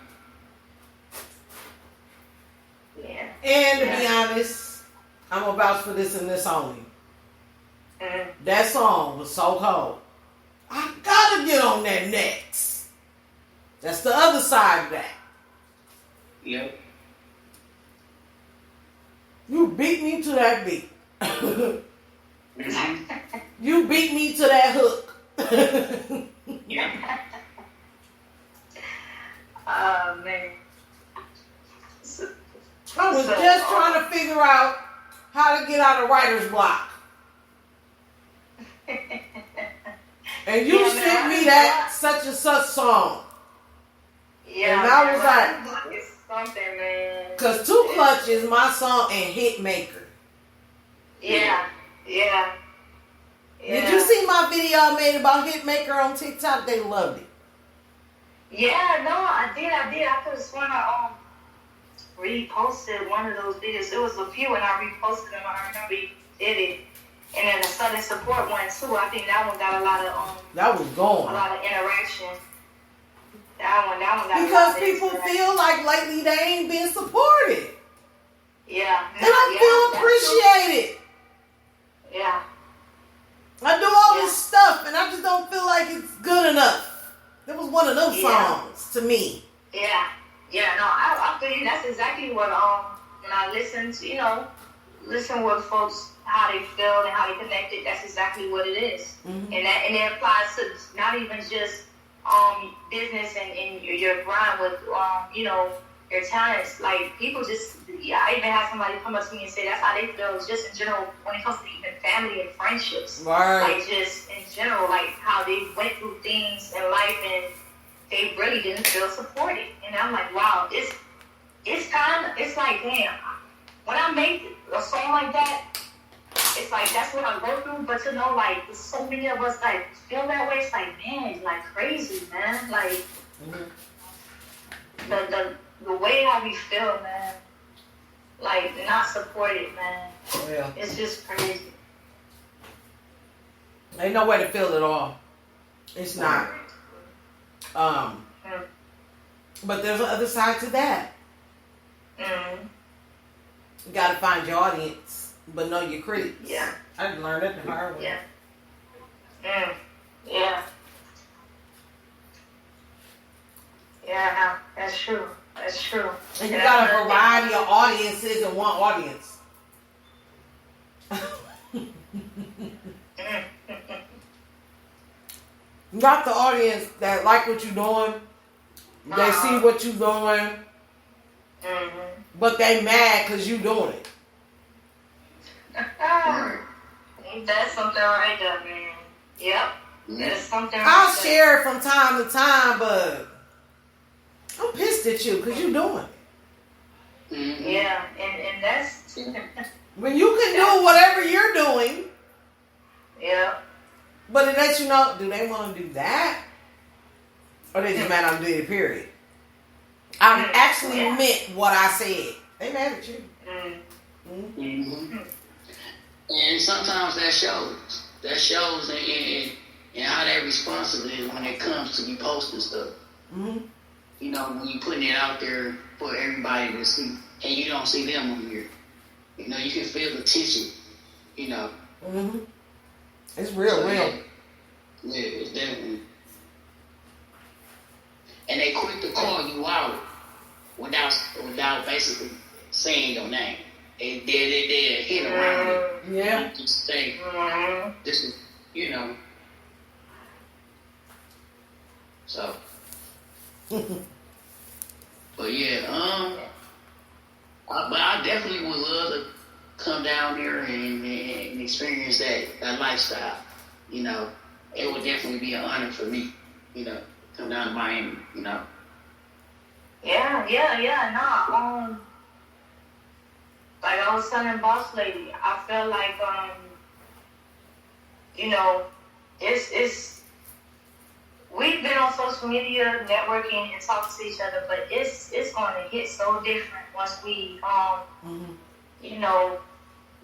And to be honest, I'm gonna vouch for this and this only. That song was so cold. I gotta get on that next. That's the other side of that. Yep. You beat me to that beat. You beat me to that hook. Yeah. Oh, man. I was just trying to figure out how to get out of writer's block. And you sent me that such and such song. Yeah. And I was like, it's something, man. Cause Two Clutch is my song and Hitmaker. Yeah. Did you see my video I made about Hitmaker on TikTok? They loved it. Yeah, no, I did. I could have sworn I reposted one of those videos. It was a few, and I reposted them. I remember you did it. And then the Southern Support one too. I think that one got a lot of that was going. a lot of interaction. That one got because people feel like lately they ain't been supported. Yeah. And I feel appreciated. Yeah. I do all this stuff, and I just don't feel like it's good enough. It was one of those songs to me. Yeah. No, I feel you. That's exactly what when I listen to, listen with folks how they feel and how they connected. That's exactly what it is. Mm-hmm. And it applies to not even just business and your grind with your talents. Like people just I even had somebody come up to me and say that's how they feel. It's just in general when it comes to even family and friendships. Right. Like just in general, like how they went through things in life and they really didn't feel supported. And I'm like, wow, it's like, damn, when I make a song like that, it's like that's what I go through. But to know like so many of us like feel that way, it's like, man, it's like crazy, man. Like the way how we feel, man, like not supported, man. Yeah. It's just crazy. Ain't no way to feel it all. It's not. But there's an other side to that. You gotta find your audience, but know your critics. Yeah. I learned it the hard way. Yeah. Yeah, that's true. That's true. And you got a variety of audiences in one audience. You got the audience that like what you're doing. They see what you're doing. But they mad because you doing it. That's something right there, man. Yep. That's something I'll share it from time to time, but I'm pissed at you because you're doing it. Yeah, and that's... when you can do whatever you're doing. Yeah. But it lets you know, do they want to do that? Or they just mad I'm doing it, period. I actually meant what I said. They mad at you. And sometimes that shows. That shows in how that responsive is when it comes to you posting stuff. When you putting it out there for everybody to see, and you don't see them on here. You can feel the tension. It's real. Yeah, it's definitely. And they quick to call you out without basically saying your name. They hit around it. Yeah. Just say, this is, So. But yeah, but I definitely would love to come down here and experience that lifestyle. It would definitely be an honor for me. Come down to Miami. Yeah. No. Like I was telling Boss Lady, I feel like it's we've been on social media networking and talking to each other, but it's going to hit so different once we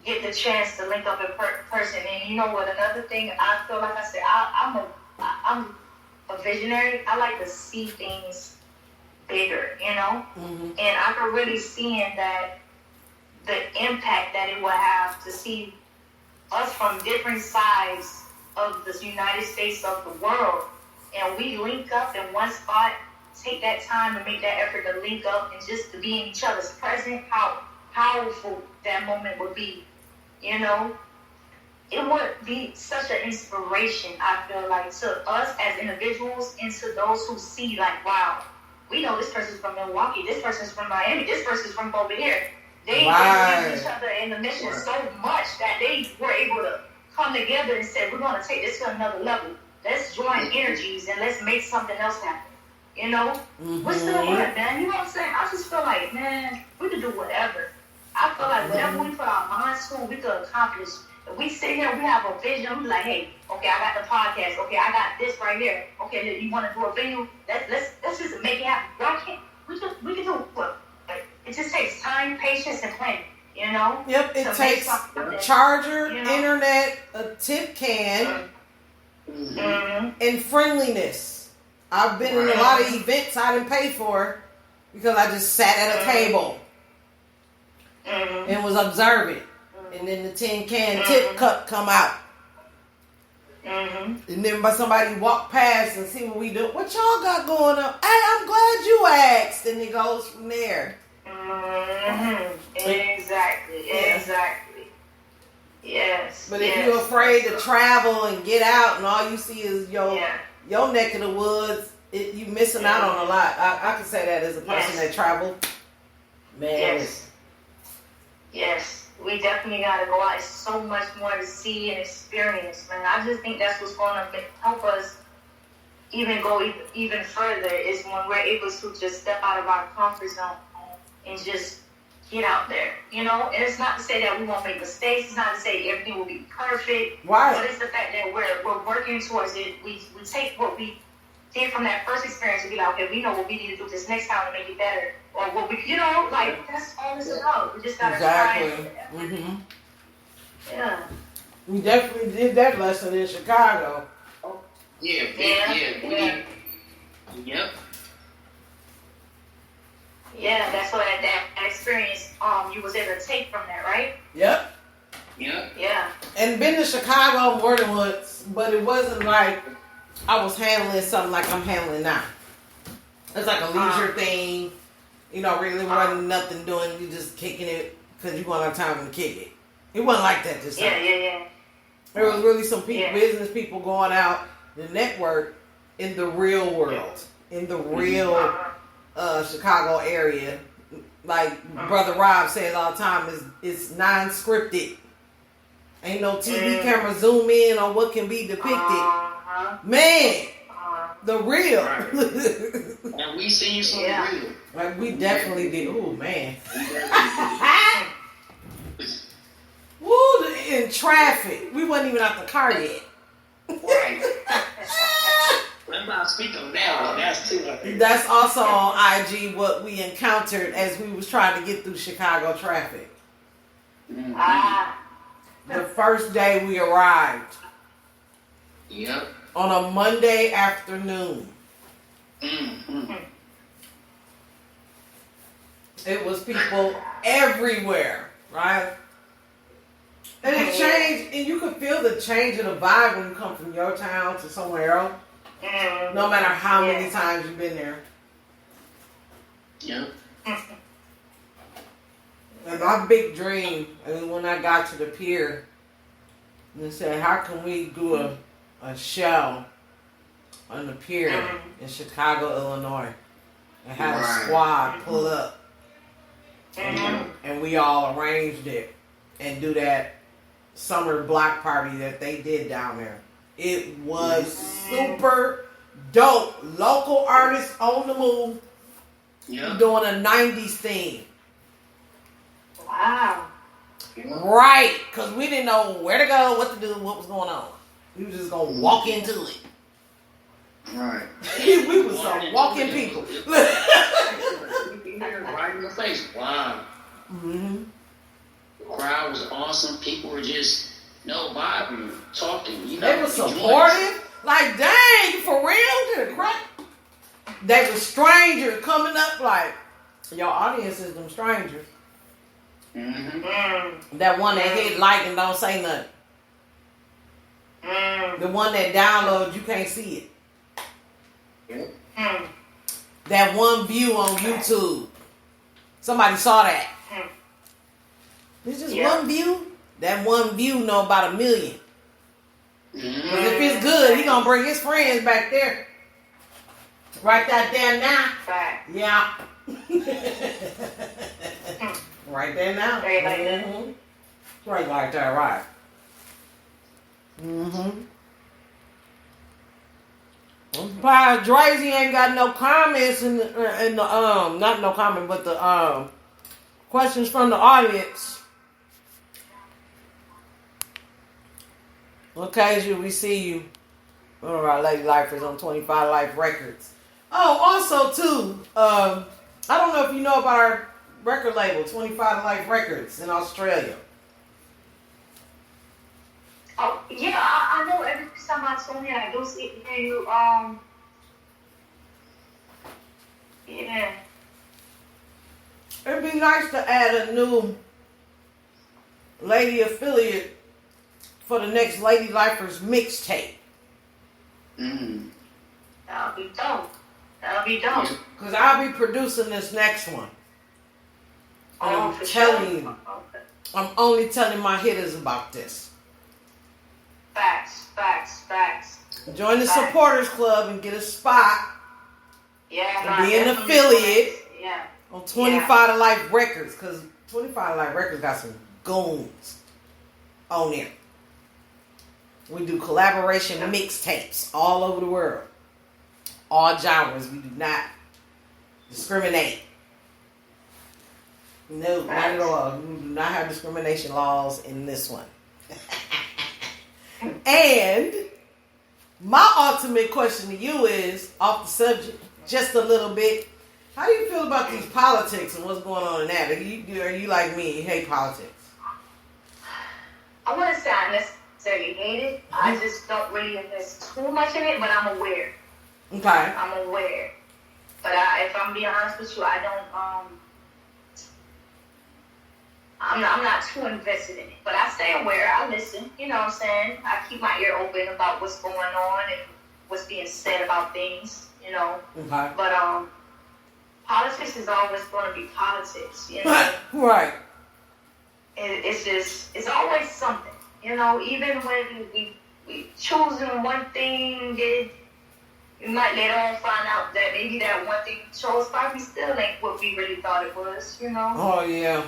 get the chance to link up in person. And you know what? Another thing, I feel like I said, I'm a visionary. I like to see things bigger, and I can really see in that the impact that it will have to see us from different sides of the United States, of the world, and we link up in one spot, take that time to make that effort to link up and just to be in each other's presence, how powerful that moment would be, It would be such an inspiration, I feel like, to us as individuals and to those who see, like, wow, we know this person's from Milwaukee, this person's from Miami, this person's from over here. They believe each other in the mission so much that they were able to come together and say, we're going to take this to another level. let's join energies and let's make something else happen. You know? What's the word, man? You know what I'm saying? I just feel like, man, we can do whatever. I feel like whatever we put our minds to, we could accomplish. If we sit here, we have a vision, we like, hey, okay, I got the podcast. Okay, I got this right here. Okay, you want to do a venue? Let's just make it happen. Y'all can't. We can do what? Like, it just takes time, patience, and planning. You know? Yep, it takes a charger, internet, a tip can, and friendliness. I've been in a lot of events I didn't pay for because I just sat at a table and was observing. And then the tin can tip cup come out. And then by somebody walk past and see what we do. What y'all got going on? Hey, I'm glad you asked. And it goes from there. Exactly. Yes. But if you're afraid to travel and get out and all you see is your neck of the woods, you missing out on a lot. I can say that as a person that traveled. Man. Yes. We definitely got to go out. There's so much more to see and experience, man. I just think that's what's going to help us even go even further is when we're able to just step out of our comfort zone and just get out there, you know? And it's not to say that we won't make mistakes. It's not to say everything will be perfect. Right. But it's the fact that we're working towards it. We take what we did from that first experience and be like, okay, we know what we need to do this next time to make it better. Or what we, you know, like, that's all it's about. We just got to try. Yeah. We definitely did that lesson in Chicago. Yeah. Yep. Yeah, that's what that experience you was able to take from that, right? Yep. Yeah. And been to Chicago more than once, but it wasn't like I was handling something like I'm handling now. It's like a leisure thing. You know, really wasn't nothing doing. You just kicking it because you want to have time to kick it. It wasn't like that this time. Yeah. There was really some people, business people going out the network in the real world, in the real Chicago area. Like Brother Rob says all the time, it's non-scripted. Ain't no TV camera zoom in on what can be depicted. Man, the real. And we seen some real. Like we definitely did. Oh man. Woo, in traffic. We wasn't even out the car yet. Right. I'm not speaking on that one. That's too. That's also on IG what we encountered as we was trying to get through Chicago traffic. The first day we arrived. Yep. On a Monday afternoon. It was people everywhere, right? And it changed, and you could feel the change of the vibe when you come from your town to somewhere else. No matter how many times you've been there. Yeah. And my big dream, and when I got to the pier, and said, how can we do a show on the pier in Chicago, Illinois, and have a squad pull up, and we all arranged it, and do that summer block party that they did down there. It was super dope. Local artists on the move, doing a 90s theme. Wow. Right, because we didn't know where to go, what to do, what was going on. We were just going to walk into it. Right. We were some walking people. Right in the face. Wow. The crowd was awesome. People were just, vibing, talking. You know, they were supportive. Like, dang, you for real? They were strangers coming up like, your audience is them strangers. That one that hit like and don't say nothing. The one that downloads, you can't see it. That one view on YouTube. Somebody saw that. It's just one view. That one view know about 1 million. But if it's good, he gonna bring his friends back there. Right that there now. Yeah. Right there now. Right like that. Right like that, right. I'm surprised Drazy ain't got no comments in the not no comment, but the questions from the audience. Occasionally we see you. One of our lady lifers on 25 Life Records. Oh, also too, I don't know if you know about our record label, 25 Life Records in Australia. Oh, yeah, I know every time I tune in, I do hear you, yeah. It'd be nice to add a new lady affiliate for the next Lady Lifers mixtape. That'll be dope. That'll be dope. Because I'll be producing this next one. And I'm for telling sure. you, Okay. I'm only telling my hitters about this. Facts. Join the supporters club and get a spot. Yeah, And be an affiliate yeah. on 25 to Life Records. Because 25 to Life Records got some goons on there. We do collaboration mixtapes all over the world. All genres. We do not discriminate. No, not at all. We do not have discrimination laws in this one. And my ultimate question to you is, off the subject, just a little bit, how do you feel about these politics and what's going on in that? Are you like me? You hate politics? I wouldn't say I necessarily hate it. I just don't really invest too much in it, but I'm aware. Okay. I'm aware. But if I'm being honest with you, I don't, I'm not too invested in it. But I stay aware. I listen. You know what I'm saying? I keep my ear open about what's going on and what's being said about things, you know. Okay. But politics is always going to be politics, you know. Right. It's always something, you know. Even when we choosing one thing, you might later on find out that maybe that one thing we chose probably still ain't what we really thought it was, you know. Oh yeah.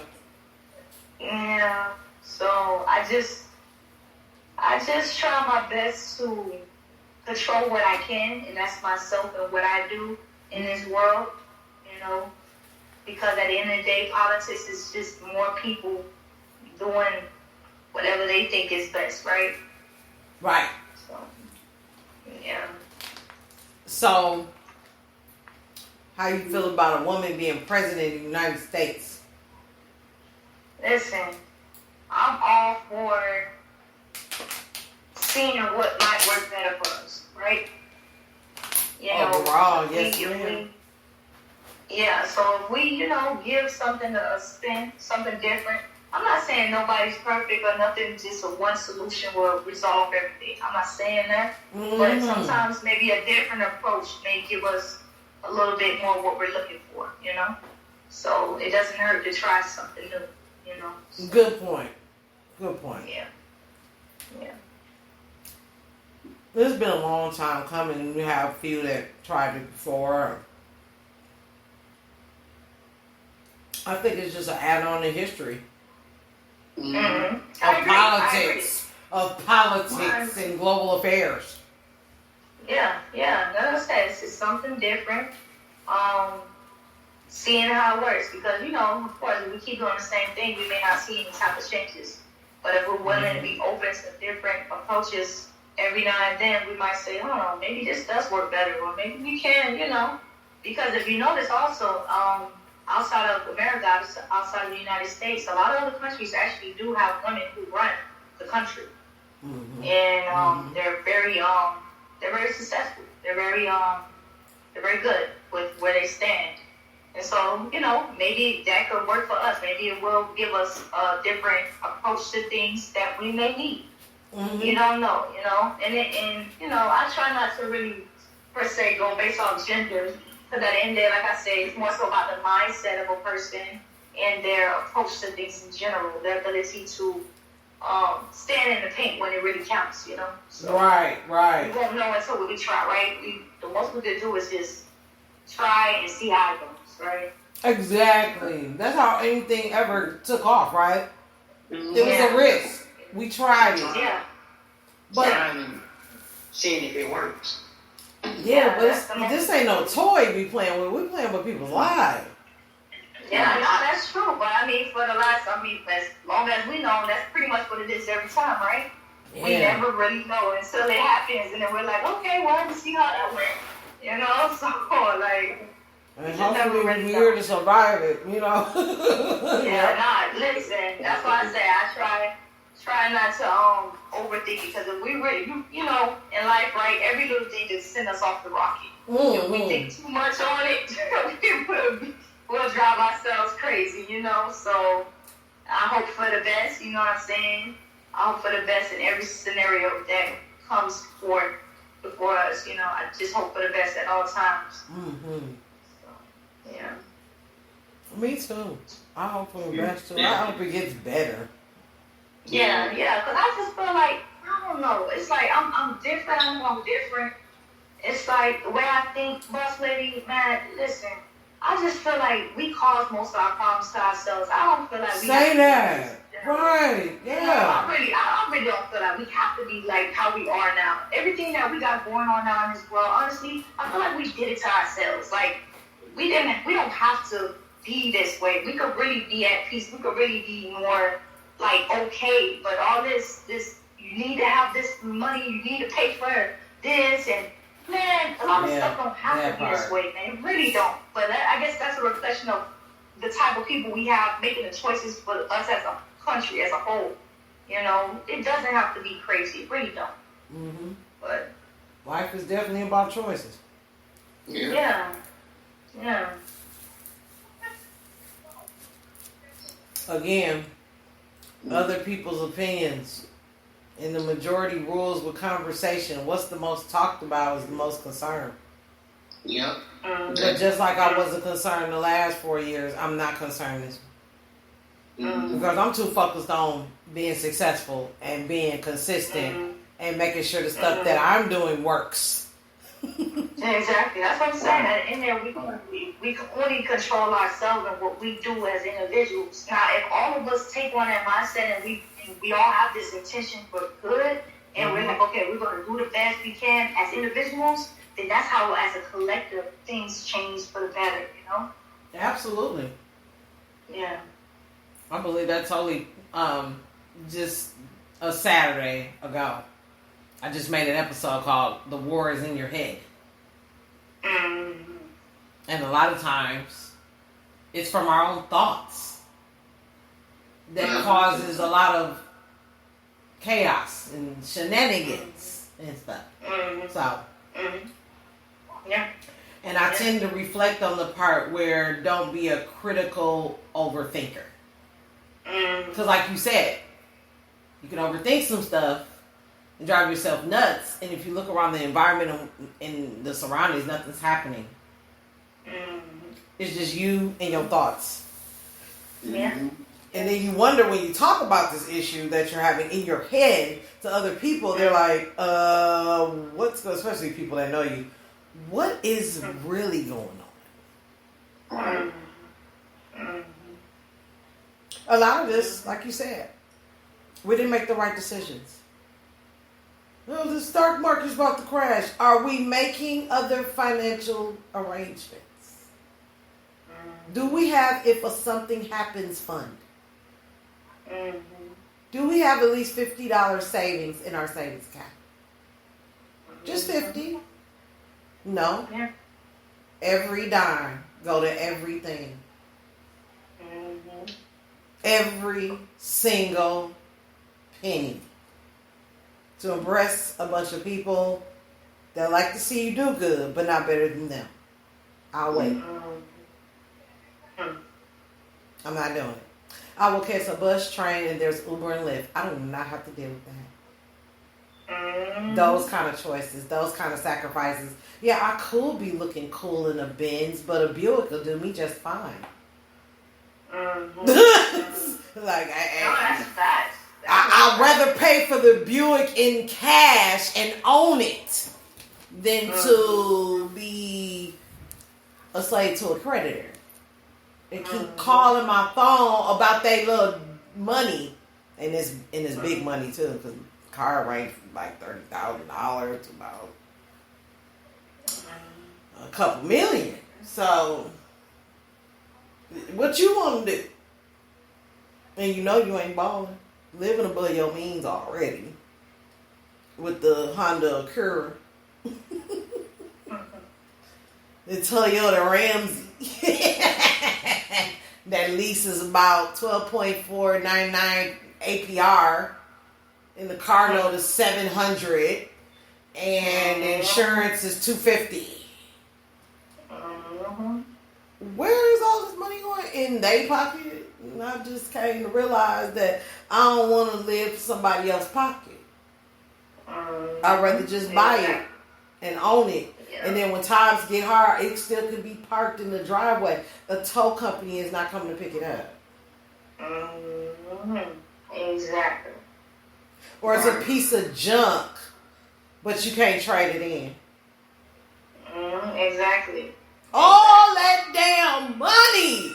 Yeah. So I just try my best to control what I can, and that's myself and what I do in this world, you know. Because at the end of the day, politics is just more people doing whatever they think is best, right? Right. So, yeah. So, how you feel about a woman being president of the United States? Listen, I'm all for seeing what might work better for us, right? You know, overall, yes, ma'am. Yeah, so if we, you know, give something a spin, something different. I'm not saying nobody's perfect or nothing, just a one solution will resolve everything. I'm not saying that. But sometimes maybe a different approach may give us a little bit more what we're looking for, you know? So it doesn't hurt to try something new, you know? So, Good point. yeah. It's been a long time coming. We have a few that tried it before. I think it's just an add-on to history. Of politics and global affairs. Yeah. Like I said, it's something different. Seeing how it works, because you know, of course, if we keep doing the same thing, we may not see any type of changes. But if we're willing to be open to different approaches every now and then, we might say, oh, maybe this does work better, or maybe we can, you know. Because if you notice also, outside of America, outside of the United States, a lot of other countries actually do have women who run the country, and they're very successful. They're very good with where they stand, and so you know maybe that could work for us. Maybe it will give us a different approach to things that we may need. You don't know, you know, and you know I try not to really per se go based on gender. Because at the end of the day, like I said, it's more so about the mindset of a person and their approach to things in general, their ability to stand in the paint when it really counts, you know? So Right. We won't know until we try, right? The most we can do is just try and see how it goes, right? Exactly. That's how anything ever took off, right? It was a risk. We tried it. Yeah. But seeing if it works. Yeah, but this ain't no toy we playing with. We playing with people's lives. Yeah, no, that's true. But I mean, as long as we know, that's pretty much what it is every time, right? Yeah. We never really know until it happens, and then we're like, okay, well, let's see how that went. You know, so like. And hopefully we're here to survive it, you know. Listen, that's why I say I try not to overthink it, because if we really, you know, in life, right, every little thing just send us off the rocket. If we think too much on it, we'll drive ourselves crazy, you know. So I hope for the best, you know what I'm saying? I hope for the best in every scenario that comes forth before us, you know. I just hope for the best at all times. Yeah. Me too. I hope for the best too. I hope it gets better. Yeah, because I just feel like, I don't know, it's like I'm different. I know I'm different. It's like the way I think, Boss Lady, man, listen, I just feel like we cause most of our problems to ourselves. I don't feel like we say that. Right, yeah. You know, I really don't feel like we have to be like how we are now. Everything that we got going on now in this world, honestly, I feel like we did it to ourselves. Like, we don't have to be this way. We could really be at peace. We could really be more like okay. But all this you need to have this money. You need to pay for this, and man, a lot of stuff don't have to be this way, man. It really don't. But I guess that's a reflection of the type of people we have making the choices for us as a country as a whole. You know, it doesn't have to be crazy. It really don't. Mm-hmm. But life is definitely about choices. Yeah. Again, other people's opinions. And the majority rules with conversation. What's the most talked about is the most concerned. Yep. But just like I wasn't concerned the last 4 years, I'm not concerned this one. Because I'm too focused on being successful and being consistent and making sure the stuff that I'm doing works. Exactly. That's what I'm saying. In there, we can only control ourselves and what we do as individuals. Now, if all of us take on that mindset and we all have this intention for good, and we're like, okay, we're going to do the best we can as individuals, then that's how, as a collective, things change for the better, you know? Absolutely. Yeah. I believe that totally, just a Saturday ago, I just made an episode called The War is in Your Head. And a lot of times, it's from our own thoughts that causes a lot of chaos and shenanigans and stuff. So, yeah. And I tend to reflect on the part where don't be a critical overthinker. Because like you said, you can overthink some stuff and drive yourself nuts. And if you look around the environment and the surroundings, nothing's happening. It's just you and your thoughts. Yeah. And then you wonder when you talk about this issue that you're having in your head to other people, they're like, especially people that know you, what is really going on? A lot of this, like you said, we didn't make the right decisions. Oh, the stock market's about to crash. Are we making other financial arrangements? Do we have, if something happens, fund? Do we have at least $50 savings in our savings account? Just 50? No. Yeah. Every dime go to everything. Every single penny. To impress a bunch of people that like to see you do good, but not better than them. I'll wait. I'm not doing it. I will catch a bus, train, and there's Uber and Lyft. I do not have to deal with that. Those kind of choices, those kind of sacrifices. Yeah, I could be looking cool in a Benz, but a Buick will do me just fine. Like, I'd rather pay for the Buick in cash and own it than to be a slave to a creditor and keep calling my phone about that little money, and it's big money too, because car range from like $30,000 to about a couple million. So, what you want to do? And you know you ain't balling. Living above your means already. With the Honda Acura. The Toyota Ramsey. That lease is about 12.499 APR. And the car note is $700. And the insurance is $250. Where is all this money going? In their pocket? And I just came to realize that I don't want to live for somebody else's pocket. I'd rather just buy it and own it. Yeah. And then when times get hard, it still could be parked in the driveway. The tow company is not coming to pick it up. Exactly. Or it's a piece of junk, but you can't trade it in. Exactly. All that damn money.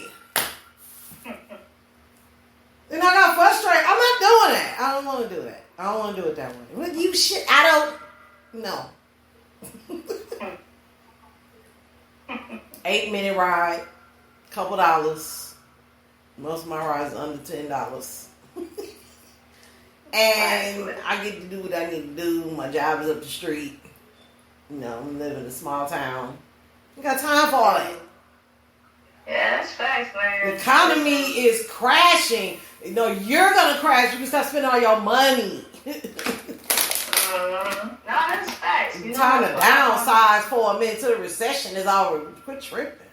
And I got frustrated. I'm not doing that. I don't want to do that. I don't want to do it that way. With you shit, I don't. No. 8-minute ride, couple dollars. Most of my rides under $10. And I get to do what I need to do. My job is up the street. You know, I'm living in a small town. I got time for all that. Yeah, that's facts, man. The economy is crashing. You know, you're going to crash. You can start spending all your money. No, that's facts. You time to downsize for a minute to the recession is over. Quit tripping.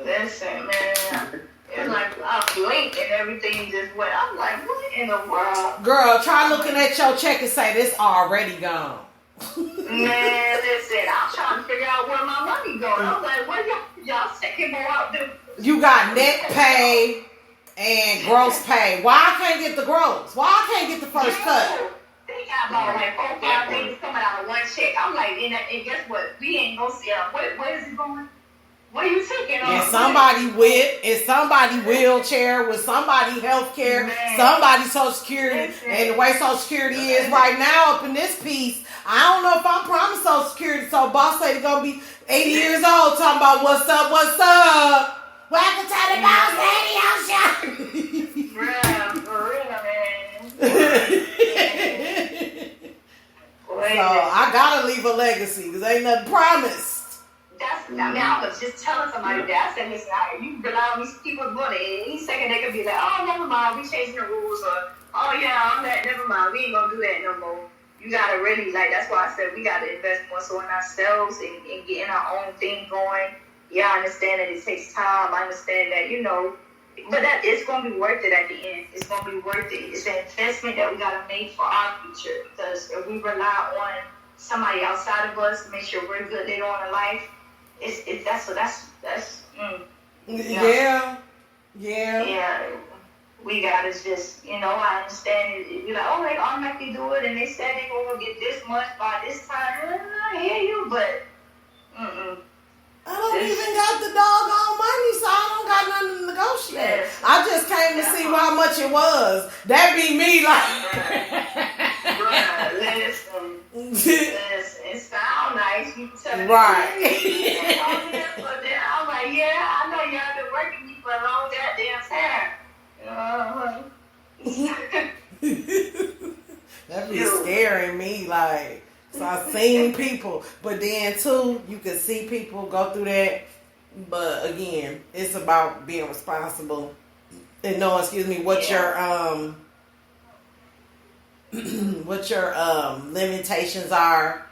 Listen, man. It's like I blinked and everything just went. I'm like, what in the world? Girl, try looking at your check and say, this already gone. Man, listen, I'm trying to figure out where my money going. I'm like, what y'all second go out do? You got net pay and gross pay. Why I can't get the gross? Why I can't get the first cut? They got about like 4-5 things coming out of one check. I'm like, and guess what? We ain't gonna see where is it going? What are you taking on? And somebody with, somebody wheelchair, with somebody health care, somebody Social Security. And the way Social Security is right now up in this piece, I don't know if I'm promised Social Security, so boss lady gonna be 80 years old talking about what's up. Welcome to the boss lady show. Yeah, for real, man. So I gotta leave a legacy because ain't nothing promised. I was just telling somebody that. I said, listen, you rely on these people's money. Any second they could be like, oh, never mind, we changing the rules. Or, oh, yeah, never mind, we ain't going to do that no more. You got to really, that's why I said we got to invest more so in ourselves and getting our own thing going. Yeah, I understand that it takes time. I understand that, but that it's going to be worth it at the end. It's going to be worth it. It's an investment that we got to make for our future. Because if we rely on somebody outside of us to make sure we're good later on in life, Yeah. We gotta just, I understand it. You're like, oh, they automatically do it, and they said they're gonna get this much by this time. I hear you, but I don't even got the doggone money, so I don't got nothing to negotiate. Yes. I just came to see how much it was. That be me, listen, it sound nice. You tell me. Right. But then I'm like, yeah, I know y'all been working me for a long goddamn time. That be scaring me, so I've seen people, but then too, you can see people go through that. But again, it's about being responsible and knowing, what your limitations are.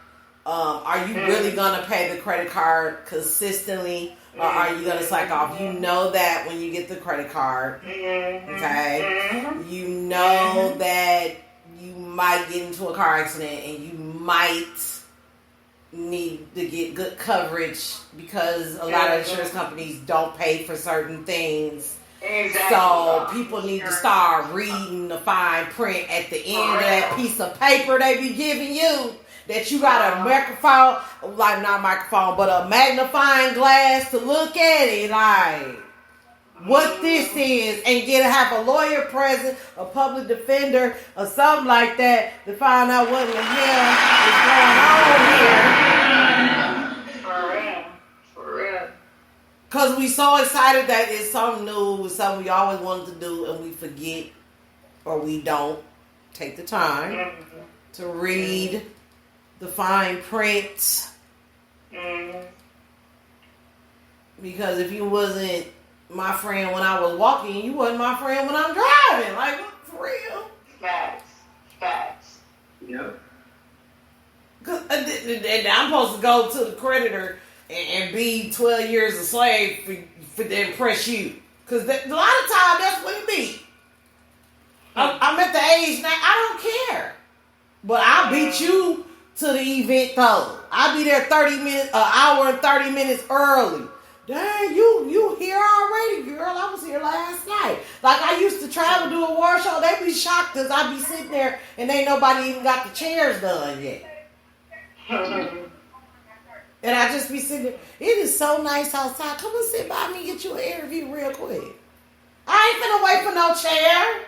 Are you really gonna pay the credit card consistently, or are you gonna slack off? You know that when you get the credit card, okay, you know that you might get into a car accident and you might need to get good coverage because a lot of insurance companies don't pay for certain things. Exactly. So people need to start reading the fine print at the end of that piece of paper they be giving you. That you got a microphone, not microphone, but a magnifying glass to look at it, what this is, and have a lawyer present, a public defender, or something like that to find out what in the hell is going on here. Because we so excited that it's something new, it's something we always wanted to do, and we forget or we don't take the time to read the fine print. Because if you wasn't my friend when I was walking, you wasn't my friend when I'm driving. Like, for real. Facts. Yep. And I'm supposed to go to the creditor and be 12 years a slave for to impress you. Because a lot of times that's what it be. I'm at the age now, I don't care. But I'll beat you to the event though. I'll be there 30 minutes, an hour and 30 minutes early. Dang, you here already, girl. I was here last night. Like, I used to travel to a award show. They be shocked because I be sitting there and ain't nobody even got the chairs done yet. And I just be sitting there. It is so nice outside. Come and sit by me and get you an interview real quick. I ain't finna wait for no chair.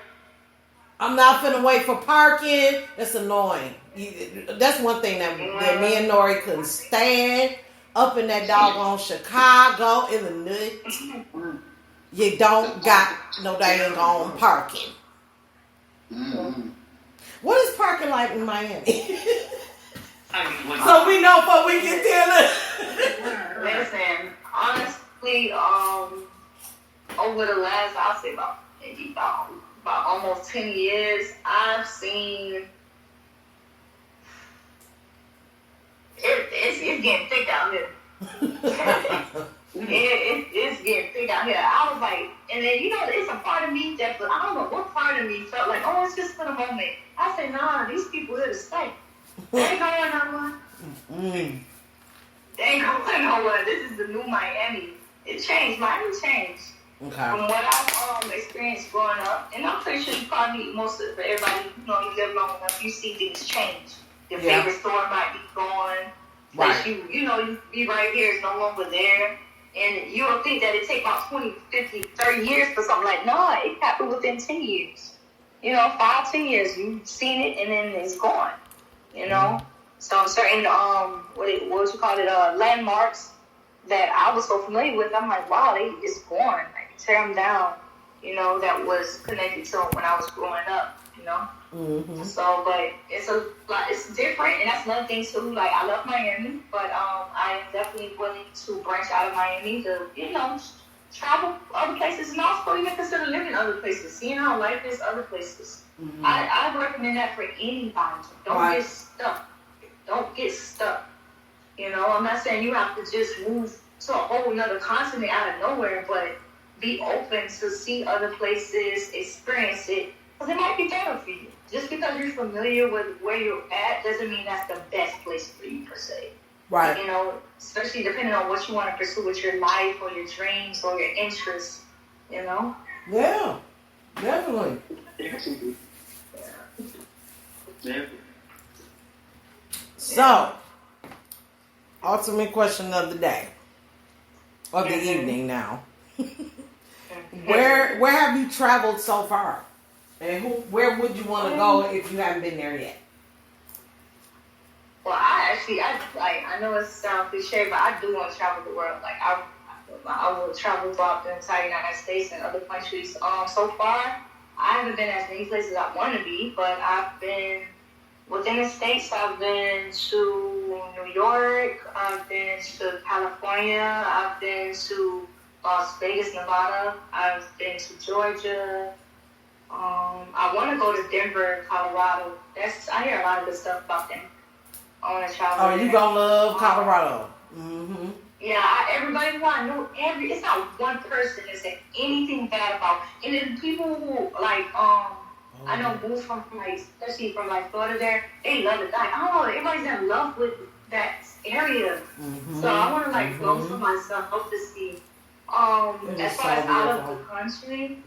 I'm not finna wait for parking. That's annoying. That's one thing that me and Nori couldn't stand. Up in that doggone Chicago, Illinois, you don't got no dang on parking. What is parking like in Miami? So we know before we get there. Listen, honestly, over the last, I'll say about almost 10 years, I've seen it's getting thick out here. It's getting thick out here. I was like, and then it's a part of me that, but I don't know what part of me felt like, oh, it's just for the moment. I said, nah, these people here to stay. They ain't going nowhere. They ain't going nowhere. This is the new Miami. It changed. Miami changed. Okay. From what I've experienced growing up, and I'm pretty sure you probably, most of everybody, you live long enough, you see things change. Your favorite store might be gone. Right. You be right here, it's no longer there. And you don't think that it take about 20, 50, 30 years for something like, no, it happened within 10 years. 5, 10 years, you've seen it and then it's gone. So certain, what would you call it, landmarks that I was so familiar with, I'm like, wow, it's gone. Like, tear them down, that was connected to when I was growing up, So, but it's different, and that's another thing too. Like, I love Miami, but I am definitely willing to branch out of Miami to, travel other places, and also even consider living other places, seeing how life is other places. I recommend that for anybody. Don't get stuck. Don't get stuck. I'm not saying you have to just move to a whole another continent out of nowhere, but be open to see other places, experience it, because it might be better for you. Just because you're familiar with where you're at doesn't mean that's the best place for you, per se. Right. Especially depending on what you want to pursue with your life or your dreams or your interests, Yeah, definitely. Yeah. So, ultimate question of the day. Of the evening now. Where have you traveled so far? And where would you want to go if you haven't been there yet? Well, I know it sounds cliche, but I do want to travel the world. Like, I will travel throughout the entire United States and other countries. So far, I haven't been as many places I want to be, but I've been within the States. I've been to New York. I've been to California. I've been to Las Vegas, Nevada. I've been to Georgia. I want to go to Denver, Colorado. I hear a lot of good stuff about them. I want to travel. Oh, you gonna love Colorado. Mm-hmm. Yeah, everybody who I know, it's not one person that said anything bad about. And then people who I know move from especially from Florida there, they love it. Like, I don't know, everybody's in love with that area. So I want to go for myself to see. As far as out of the country,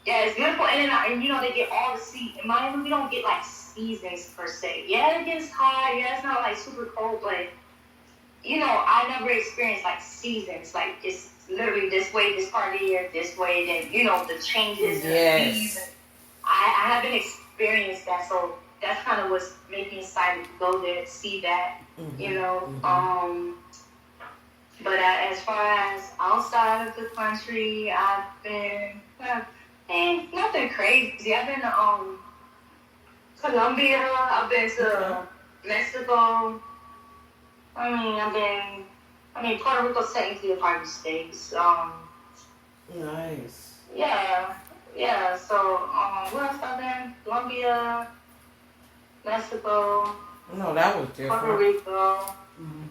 yeah, it's beautiful. And then they get all the seasons. In Miami, we don't get seasons per se. Yeah, it gets hot. Yeah, it's not super cold, but I never experienced seasons. Like, it's literally this way, this part of the year, this way, then the changes and the seasons. I haven't experienced that, so that's kind of what's making me excited to go there, see that. But as far as outside of the country, I've been nothing crazy. I've been to Colombia. I've been to Mexico. Puerto Rico's technically a part of the States. Nice. Yeah. So, where else I've been? Colombia, Mexico. No, that was different. Puerto Rico. Mm-hmm.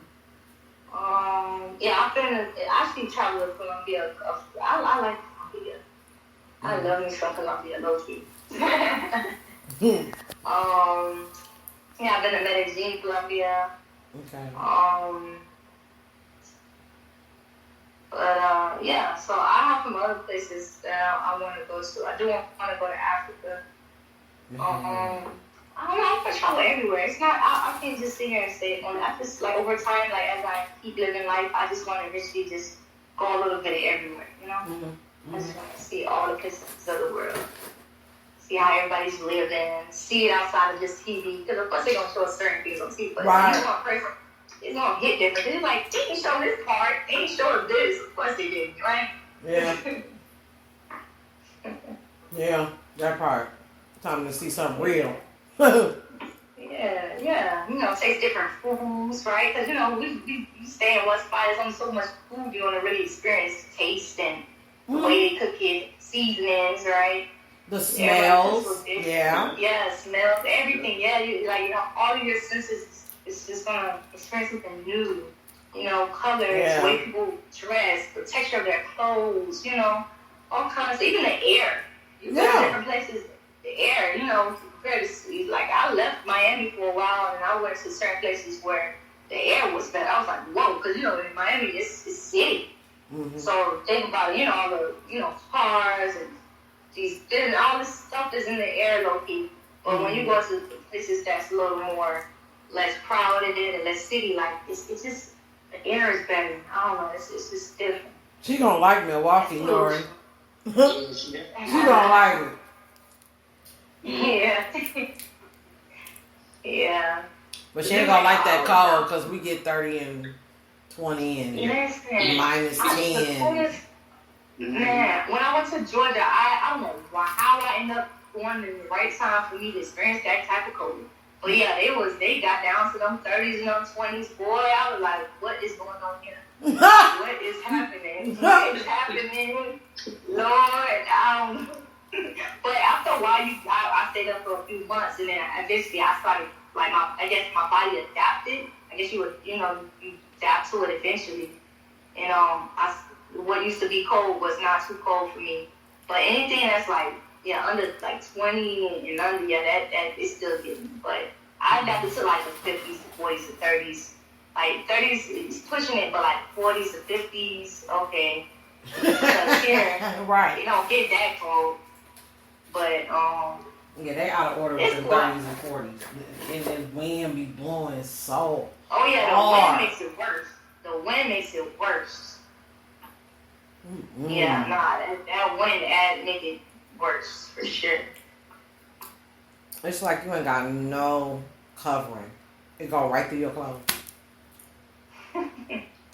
I've been actually traveled to Colombia. I like Colombia. I love me some Colombia, low key. I've been to Medellin, Colombia. Okay. So I have some other places that I want to go to. I do want to go to Africa. Mm-hmm. I don't know, I can travel everywhere. It's not, I can't just sit here and stay on it. I just, like, over time, like, as I keep living life, I just want to eventually just go a little bit everywhere, you know? Mm-hmm. I just want to see all the places of the world. See how everybody's living. See it outside of just TV. Because, of course, they're going to show us certain things on TV. But it's going to hit different. It's like, they didn't show this part. They didn't show this. Of course they did, right? Yeah. Yeah, that part. Time to see something real. Yeah. Taste different foods, right? Because, we stay in one spot. There's only so much food you want to really experience, taste, and the way they cook it, seasonings, right? The smells. Yeah. Yeah, smells, everything. Yeah, all of your senses is just going to experience something new. Colors, the way people dress, the texture of their clothes, all kinds of, even the air. You go to different places, the air, compared to, like, I left Miami for a while and I went to certain places where the air was better. I was like, whoa, because, in Miami, it's city. Mm-hmm. So think about, all the, cars and all this stuff is in the air low-key. But when you go to places that's a little more, less crowded and less city, like, it's just, the air is better. I don't know, it's just different. She gonna like Milwaukee, Nori. She gonna like it. Yeah. Yeah. But she ain't gonna like that cold because we get 30 and 20 and minus 10. Man, when I went to Georgia, I don't know how I ended up going in the right time for me to experience that type of cold. But yeah, they got down to them 30s and them 20s. Boy, I was like, what is going on here? What is happening? What is happening? Lord, but after a while, I stayed up for a few months, and then eventually I started, like, I guess my body adapted. I guess you adapt to it eventually. What used to be cold was not too cold for me. But anything that's under like 20 and under, that is still getting. But I adapted to like the 50s to 40s to 30s. Like 30s is pushing it, but like 40s to 50s, okay. Because here, right. They don't get that cold. But yeah, they out of order with the 30s and 40s. And the wind be blowing so hard. The wind makes it worse. The wind makes it worse. Mm-hmm. Yeah, that wind make it worse for sure. It's like you ain't got no covering. It go right through your clothes.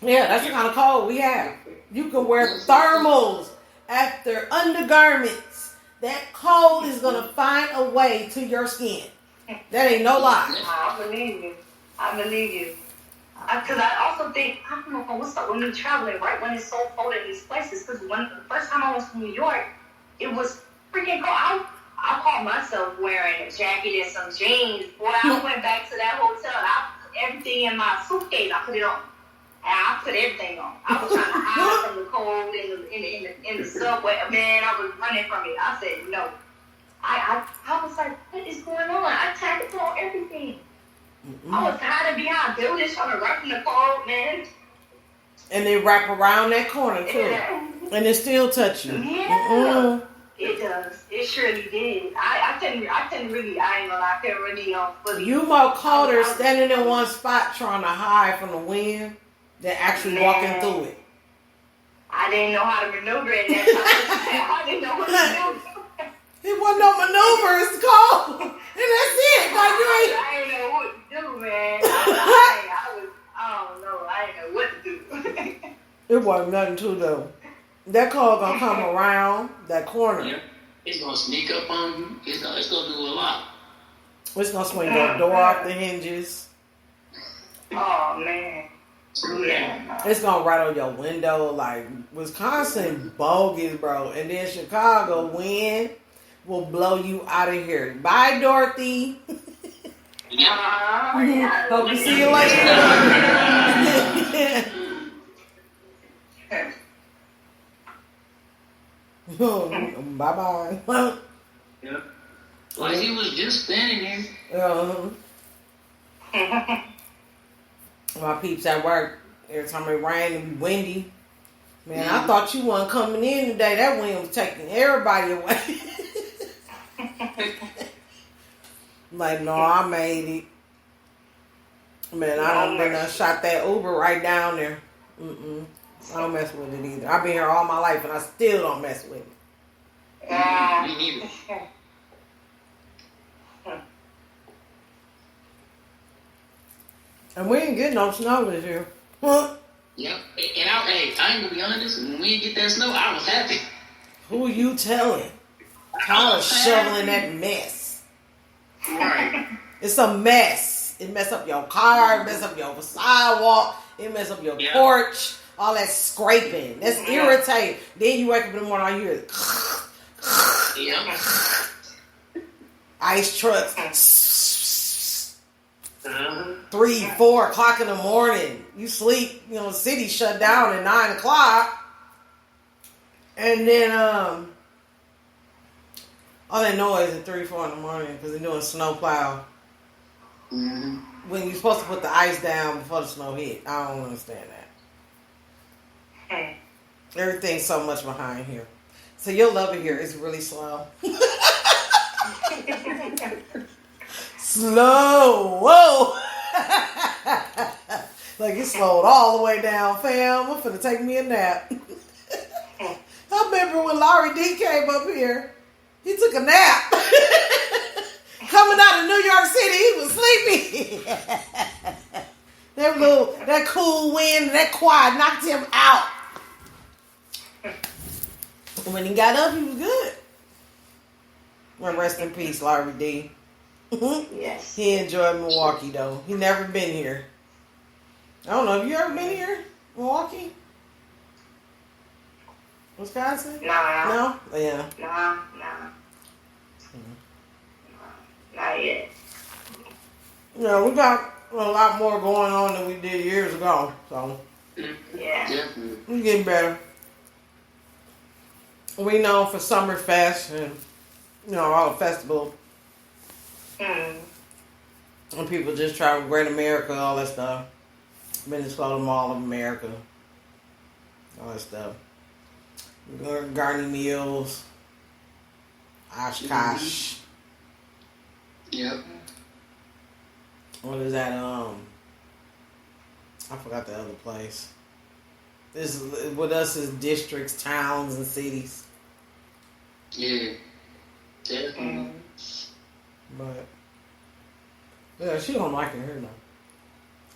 Yeah, that's the kind of cold we have. You can wear thermals after undergarments. That cold is gonna find a way to your skin. That ain't no lie. I believe you. Because I also think, I don't know what's up when you're traveling, right? When it's so cold in these places. Because the first time I was in New York, it was freaking cold. I caught myself wearing a jacket and some jeans. Boy, I went back to that hotel. I put everything in my suitcase. I put it on. And I put everything on. I was trying to hide from the cold in the subway. Man, I was running from it. I said, no. I was like, what is going on? I tried to on everything. I was tired of being out buildings trying to run from the cold, man. And they wrap around that corner, too. Yeah. And it still touch you. Yeah. It does. It surely did. I couldn't really, I ain't gonna lie, I couldn't really, fully. You more colder standing in one spot trying to hide from the wind than actually walking through it. I didn't know how to maneuver in that time. I didn't know what to do. It wasn't no maneuver, it's cold. And that's it. Like you ain't. I didn't know what to do, man. I don't know. I didn't know what to do. It wasn't nothing to them. That car gonna come around that corner. Yeah. It's gonna sneak up on you. It's gonna do a lot. It's gonna swing your door off the hinges. Oh man. Yeah. It's gonna rattle your window. Like Wisconsin bogus, bro. And then Chicago wind will blow you out of here. Bye, Dorothy. Yeah. Hope to see you later. Bye bye. Yeah. Like he was just standing there. My peeps at work, every time it rained and be windy. Man, I thought you wasn't coming in today. That wind was taking everybody away. Like, no, I made it. Man, I done been shot that Uber right down there. I don't mess with it either. I've been here all my life and I still don't mess with it. Me neither. And we ain't getting no snow this year. Yep. And I ain't gonna be honest, when we didn't get that snow, I was happy. Who you telling? Kind of shoveling that mess. Right. It's a mess. It mess up your car, it mess up your sidewalk, it mess up your porch, all that scraping. That's irritating. Then you wake up in the morning, all you hear is ice trucks. 3, 4 o'clock in the morning. You sleep, the city shut down at 9 o'clock. And then, all that noise at 3, 4 in the morning because they're doing snow plow. When you're supposed to put the ice down before the snow hit. I don't understand that. Everything's so much behind here. So you'll love it here. It's really slow. Slow. Whoa. Like it slowed all the way down, fam. I'm finna take me a nap. I remember when Larry D came up here. He took a nap. Coming out of New York City, he was sleepy. That cool wind, that quiet knocked him out. When he got up, he was good. Well, rest in peace, Larry D. Yes. He enjoyed Milwaukee, though. He never been here. I don't know. Have you ever been here, Milwaukee? Wisconsin? Nah. No? Yeah. Nah. Not yet. Yeah, we got a lot more going on than we did years ago. So, Yeah. we're getting better. We know for Summerfest and, all the festivals. And people just travel Great America, all that stuff. Minnesota Mall of America. All that stuff. Garden Mills. Oshkosh. Yep. What is that? I forgot the other place. This with us is districts, towns, and cities. Yeah. Definitely. But yeah, she don't like it here though.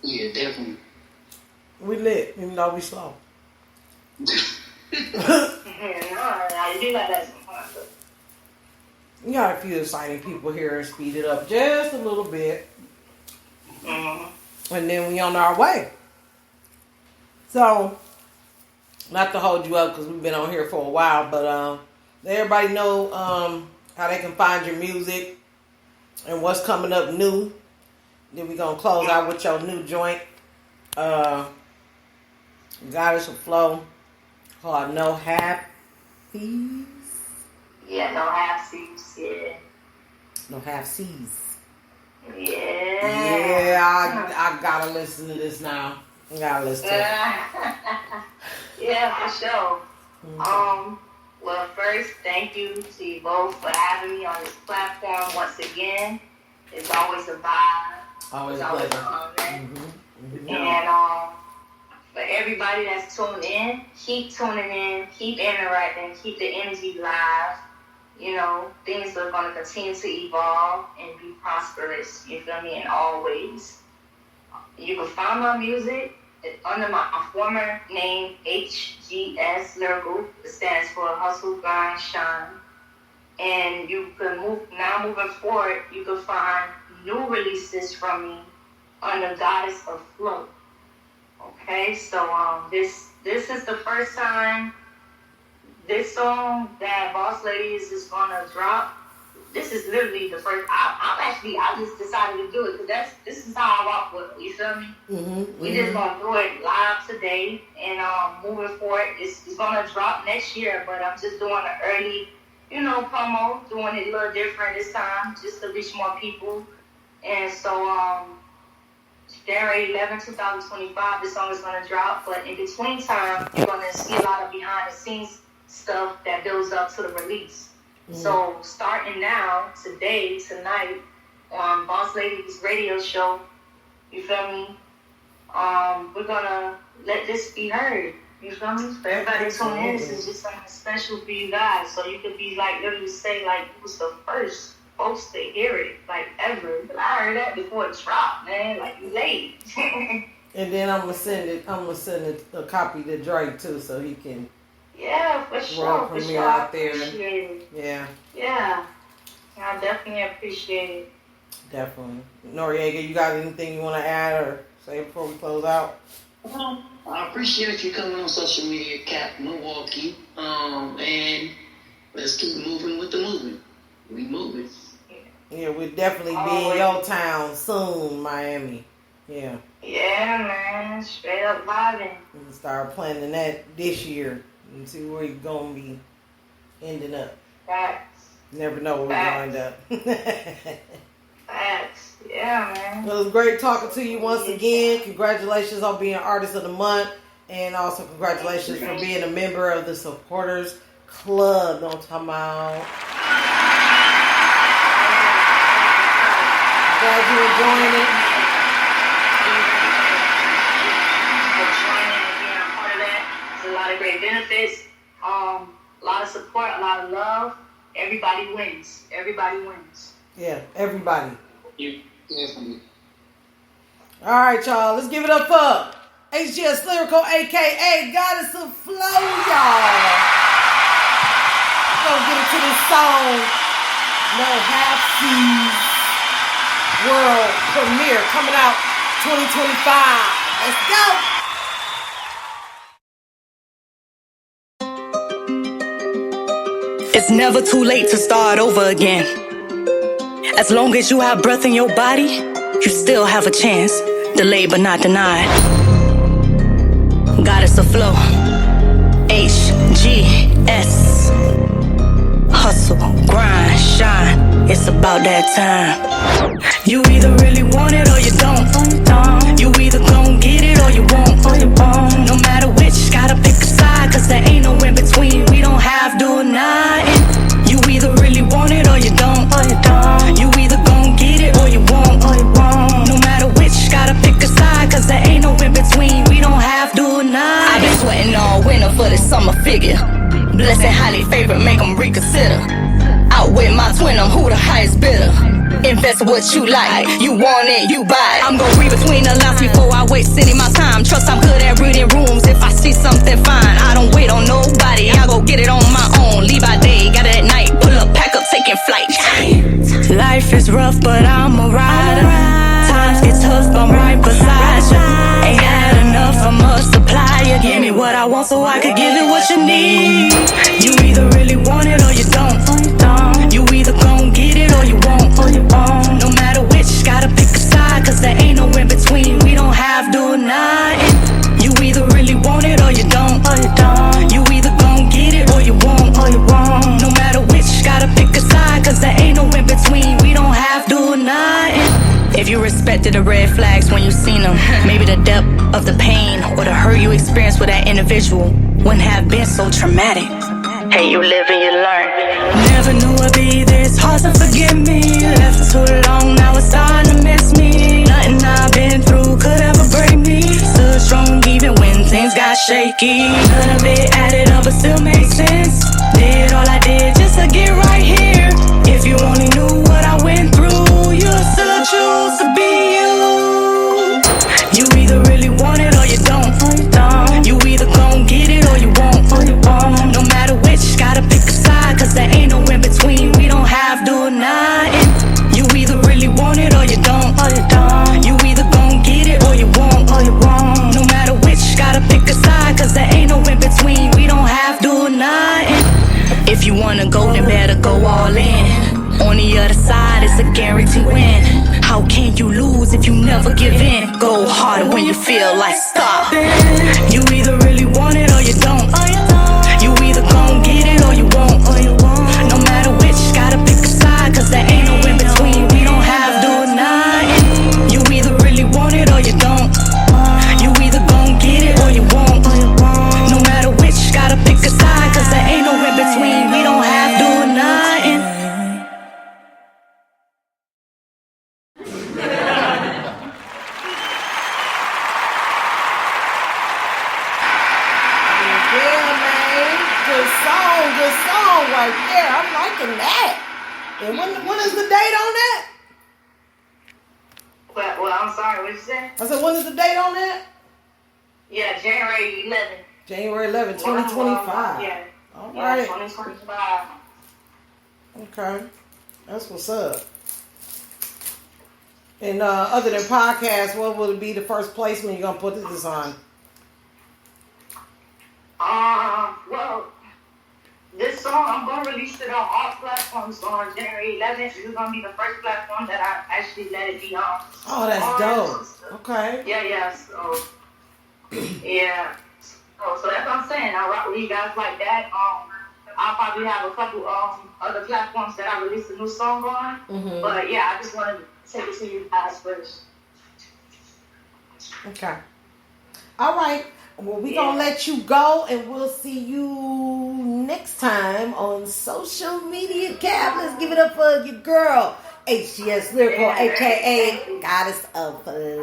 Yeah, definitely. We lit, even though we slow. No, I do like that sometimes. We got a few exciting people here and speed it up just a little bit. And then we on our way. So, not to hold you up because we've been on here for a while, but let everybody know how they can find your music and what's coming up new. Then we're going to close out with your new joint. Goddess of Flow called No Half Fees. Yeah, no half seats, yeah. No Half C's. Yeah. Yeah, I gotta listen to this now. I gotta listen to it. Yeah, for sure. Well, first, thank you to you both for having me on this platform once again. It's always a vibe. Always it's a always pleasure. fun. And for everybody that's tuned in, keep tuning in, keep interacting, keep the energy live. Things are going to continue to evolve and be prosperous, you feel me, in all ways. You can find my music under my former name, HGS Lyrical. It stands for Hustle, Grind, Shine. And you can moving forward, you can find new releases from me under Goddess of Flow. Okay, so this is the first time this song that Boss Ladies is gonna drop. This is literally the first. I just decided to do it because this is how I rock with it. You feel me? Mm-hmm, We just gonna do it live today, and moving forward, it's gonna drop next year. But I'm just doing an early, promo, doing it a little different this time, just to reach more people. And so, January 11, 2025, this song is gonna drop. But in between time, you're gonna see a lot of behind the scenes stuff that builds up to the release. So starting now, today, tonight, on Boss Ladies radio show, you feel me? We're gonna let this be heard. You feel me? For everybody tune in, this is just something special for you guys. So you could be like, literally say like, it was the first folks to hear it, like ever. But I heard that before it dropped, man. Like, you late. And then I'm gonna send a copy to Drake too, so he can. Yeah, for sure. For sure. Out there. I appreciate it. Yeah. Yeah. I definitely appreciate it. Definitely. Noriega, you got anything you want to add or say before we close out? Well, I appreciate you coming on social media, Cap Milwaukee. And let's keep moving with the movement. We moving. Yeah, we'll definitely be in your town soon, Miami. Yeah. Yeah, man. Straight up vibing. We'll start planning that this year and see where you're going to be ending up. Facts. Never know where we're going to end up. Facts. Yeah, man. Well, it was great talking to you once again. Congratulations on being Artist of the Month. And also congratulations for being a member of the Supporters Club. Don't talk about. Glad you're enjoying it. Being a part of that. There's a lot of great benefits. A lot of support, a lot of love. Everybody wins. Everybody wins. Yeah, everybody. You definitely. All right, y'all. Let's give it up for HGS Lyrical, a.k.a. Goddess of Flow, y'all. Let's go get into this song. No Half Seas World Premiere coming out 2025. Let's go. It's never too late to start over again. As long as you have breath in your body, you still have a chance. Delayed but not denied. Goddess of Flow. HGS. Hustle, grind, shine. It's about that time. You either really want it or you don't. You either gon' get it or you won't. No matter which, gotta pick a side, cause there ain't no in between. We don't have to nothing. You either really want it or you don't. You either gon' get it or you won't. No matter which, gotta pick a side, cause there ain't no in between. We don't have to nothing. I've been sweating all winter for this summer figure. Blessed, highly favored, make them reconsider. Out with my twin, I'm who the highest bidder. Invest what you like, you want it, you buy it. I'm gon' read between the lines before I waste any my time. Trust I'm good at reading rooms, if I see something fine. I don't wait on nobody, I go get it on my own. Leave by day, got it at night, pull up, pack up, taking flight. Life is rough, but I'm a rider. Times get tough, I'm right beside you. Ain't had enough, I must supply you. Give me what I want so I could give it what you need. You either really want it or you don't. You either gon' get it or you won't. No matter which, gotta pick a side, cause there ain't no in between. We don't have to nothing. You either really want it or you don't. You either gon' get it or you won't. No matter which, gotta pick a side, cause there ain't no in between. We don't have to nothing. If you respected the red flags when you seen them, maybe the depth of the pain or the hurt you experienced with that individual wouldn't have been so traumatic. Hey, you live and you learn. Never knew it'd be this hard to forgive me. Left for too long, now it's starting to miss me. Nothing I've been through could ever break me. Stood strong even when things got shaky. None of it added up but still makes sense. Did all I did just to get right here. If you only knew what I went through, you'd still choose to be you. You either really want it or you don't. Cause if you never give in, go harder when you feel like stop. You either really want it or you don't. You either gon' get it or you won't. No matter which, gotta pick a side, cause there ain't no in between. We don't have do or not. You either really want it or you don't. You either gon' get it or you won't. No matter which, gotta pick a side, cause there ain't no in between. We don't have do or nothing. Good song right there. I'm liking that. And when is the date on that? Well, I'm sorry, what you say? I said, when is the date on that? Yeah, January 11th. January 11th, 2025. Yeah. All Yeah, right. 2025. Okay. That's what's up. And other than podcasts, what would be the first placement you're going to put this on? Well, this song, I'm going to release it on all platforms on January 11th. This is going to be the first platform that I actually let it be on. Oh, that's dope. Okay. Yeah. So, yeah. So that's what I'm saying. I rock with you guys like that. I'll probably have a couple other platforms that I release a new song on. Mm-hmm. But yeah, I just wanted to take it to you guys first. Okay. All right. Well, we're going to let you go, and we'll see you next time on Social Media Cap. Let's give it up for your girl, HGS Lyrical, a.k.a. Goddess of Flow.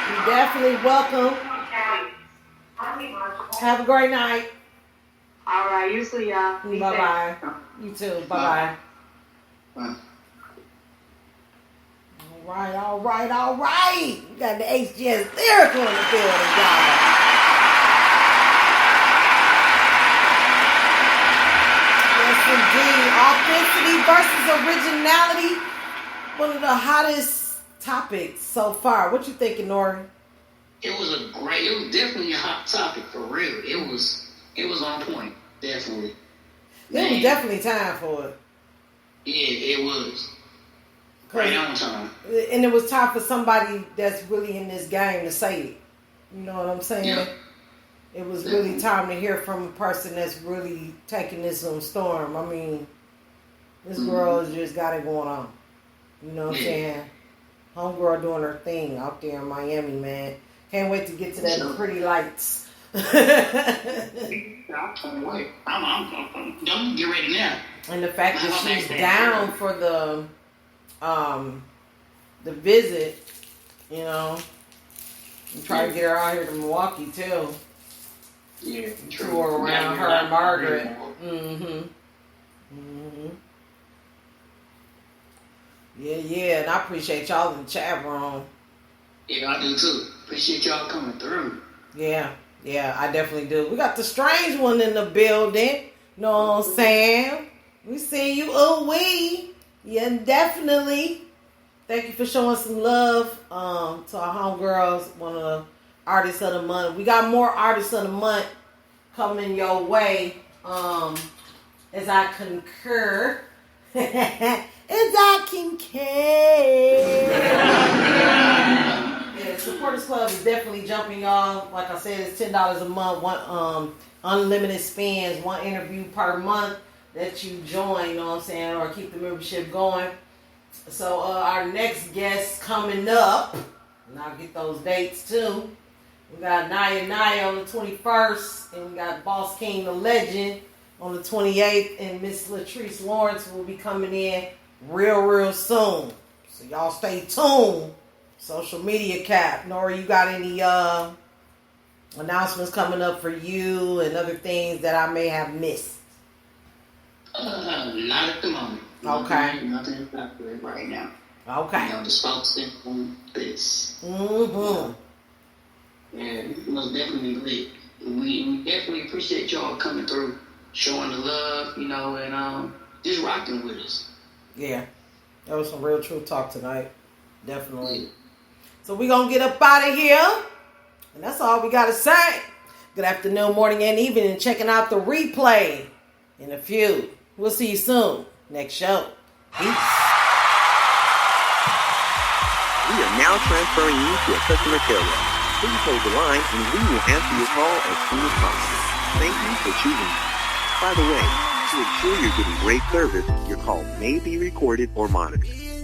You're definitely welcome. Have a great night. All right, you too, y'all. Bye-bye. You too. Bye-bye. Bye. All right. We got the HGS Lyrical in the building, y'all. Yes, indeed. Authenticity versus originality. One of the hottest topics so far. What you thinking, Nori? It was definitely a hot topic for real. It was on point, definitely. There was definitely time for it. Yeah, it was. Right on time. And it was time for somebody that's really in this game to say it. You know what I'm saying? Yeah. It was really time to hear from a person that's really taking this on storm. I mean, this girl has just got it going on. You know what I'm saying? Homegirl doing her thing out there in Miami, man. Can't wait to get to that pretty lights. I can't wait. I'm get ready now. And the fact that she's down for the visit, you know, and try to get her out here to Milwaukee too. Yeah, tour around her and Margaret. Yeah, and I appreciate y'all in the chat room. Yeah, I do too. Appreciate y'all coming through. Yeah, I definitely do. We got the strange one in the building. Know what I'm saying? We see you, we. Yeah, definitely. Thank you for showing some love to our homegirls, one of the artists of the month. We got more artists of the month coming your way as I concur. Yeah, Supporters Club is definitely jumping, y'all. Like I said, it's $10 a month, one unlimited spins, one interview per month that you join, you know what I'm saying, or keep the membership going. So our next guest coming up, and I'll get those dates too. We got Naya on the 21st, and we got Boss King the Legend on the 28th, and Miss Latrice Lawrence will be coming in real soon. So y'all stay tuned. Social Media Cap. Nora, you got any announcements coming up for you and other things that I may have missed? Not at the moment. Okay. Nothing right now. Okay. You know, the spokesman on this. Mm-hmm. Yeah, it was definitely lit. We definitely appreciate y'all coming through, showing the love, you know, and just rocking with us. Yeah. That was some real true talk tonight. Definitely. Yeah. So we're going to get up out of here. And that's all we got to say. Good afternoon, morning, and evening, and checking out the replay in a few. We'll see you soon. Next show. Peace. We are now transferring you to a customer care rep. Please hold the line and we will answer your call as soon as possible. Thank you for choosing. By the way, to ensure you're getting great service, your call may be recorded or monitored.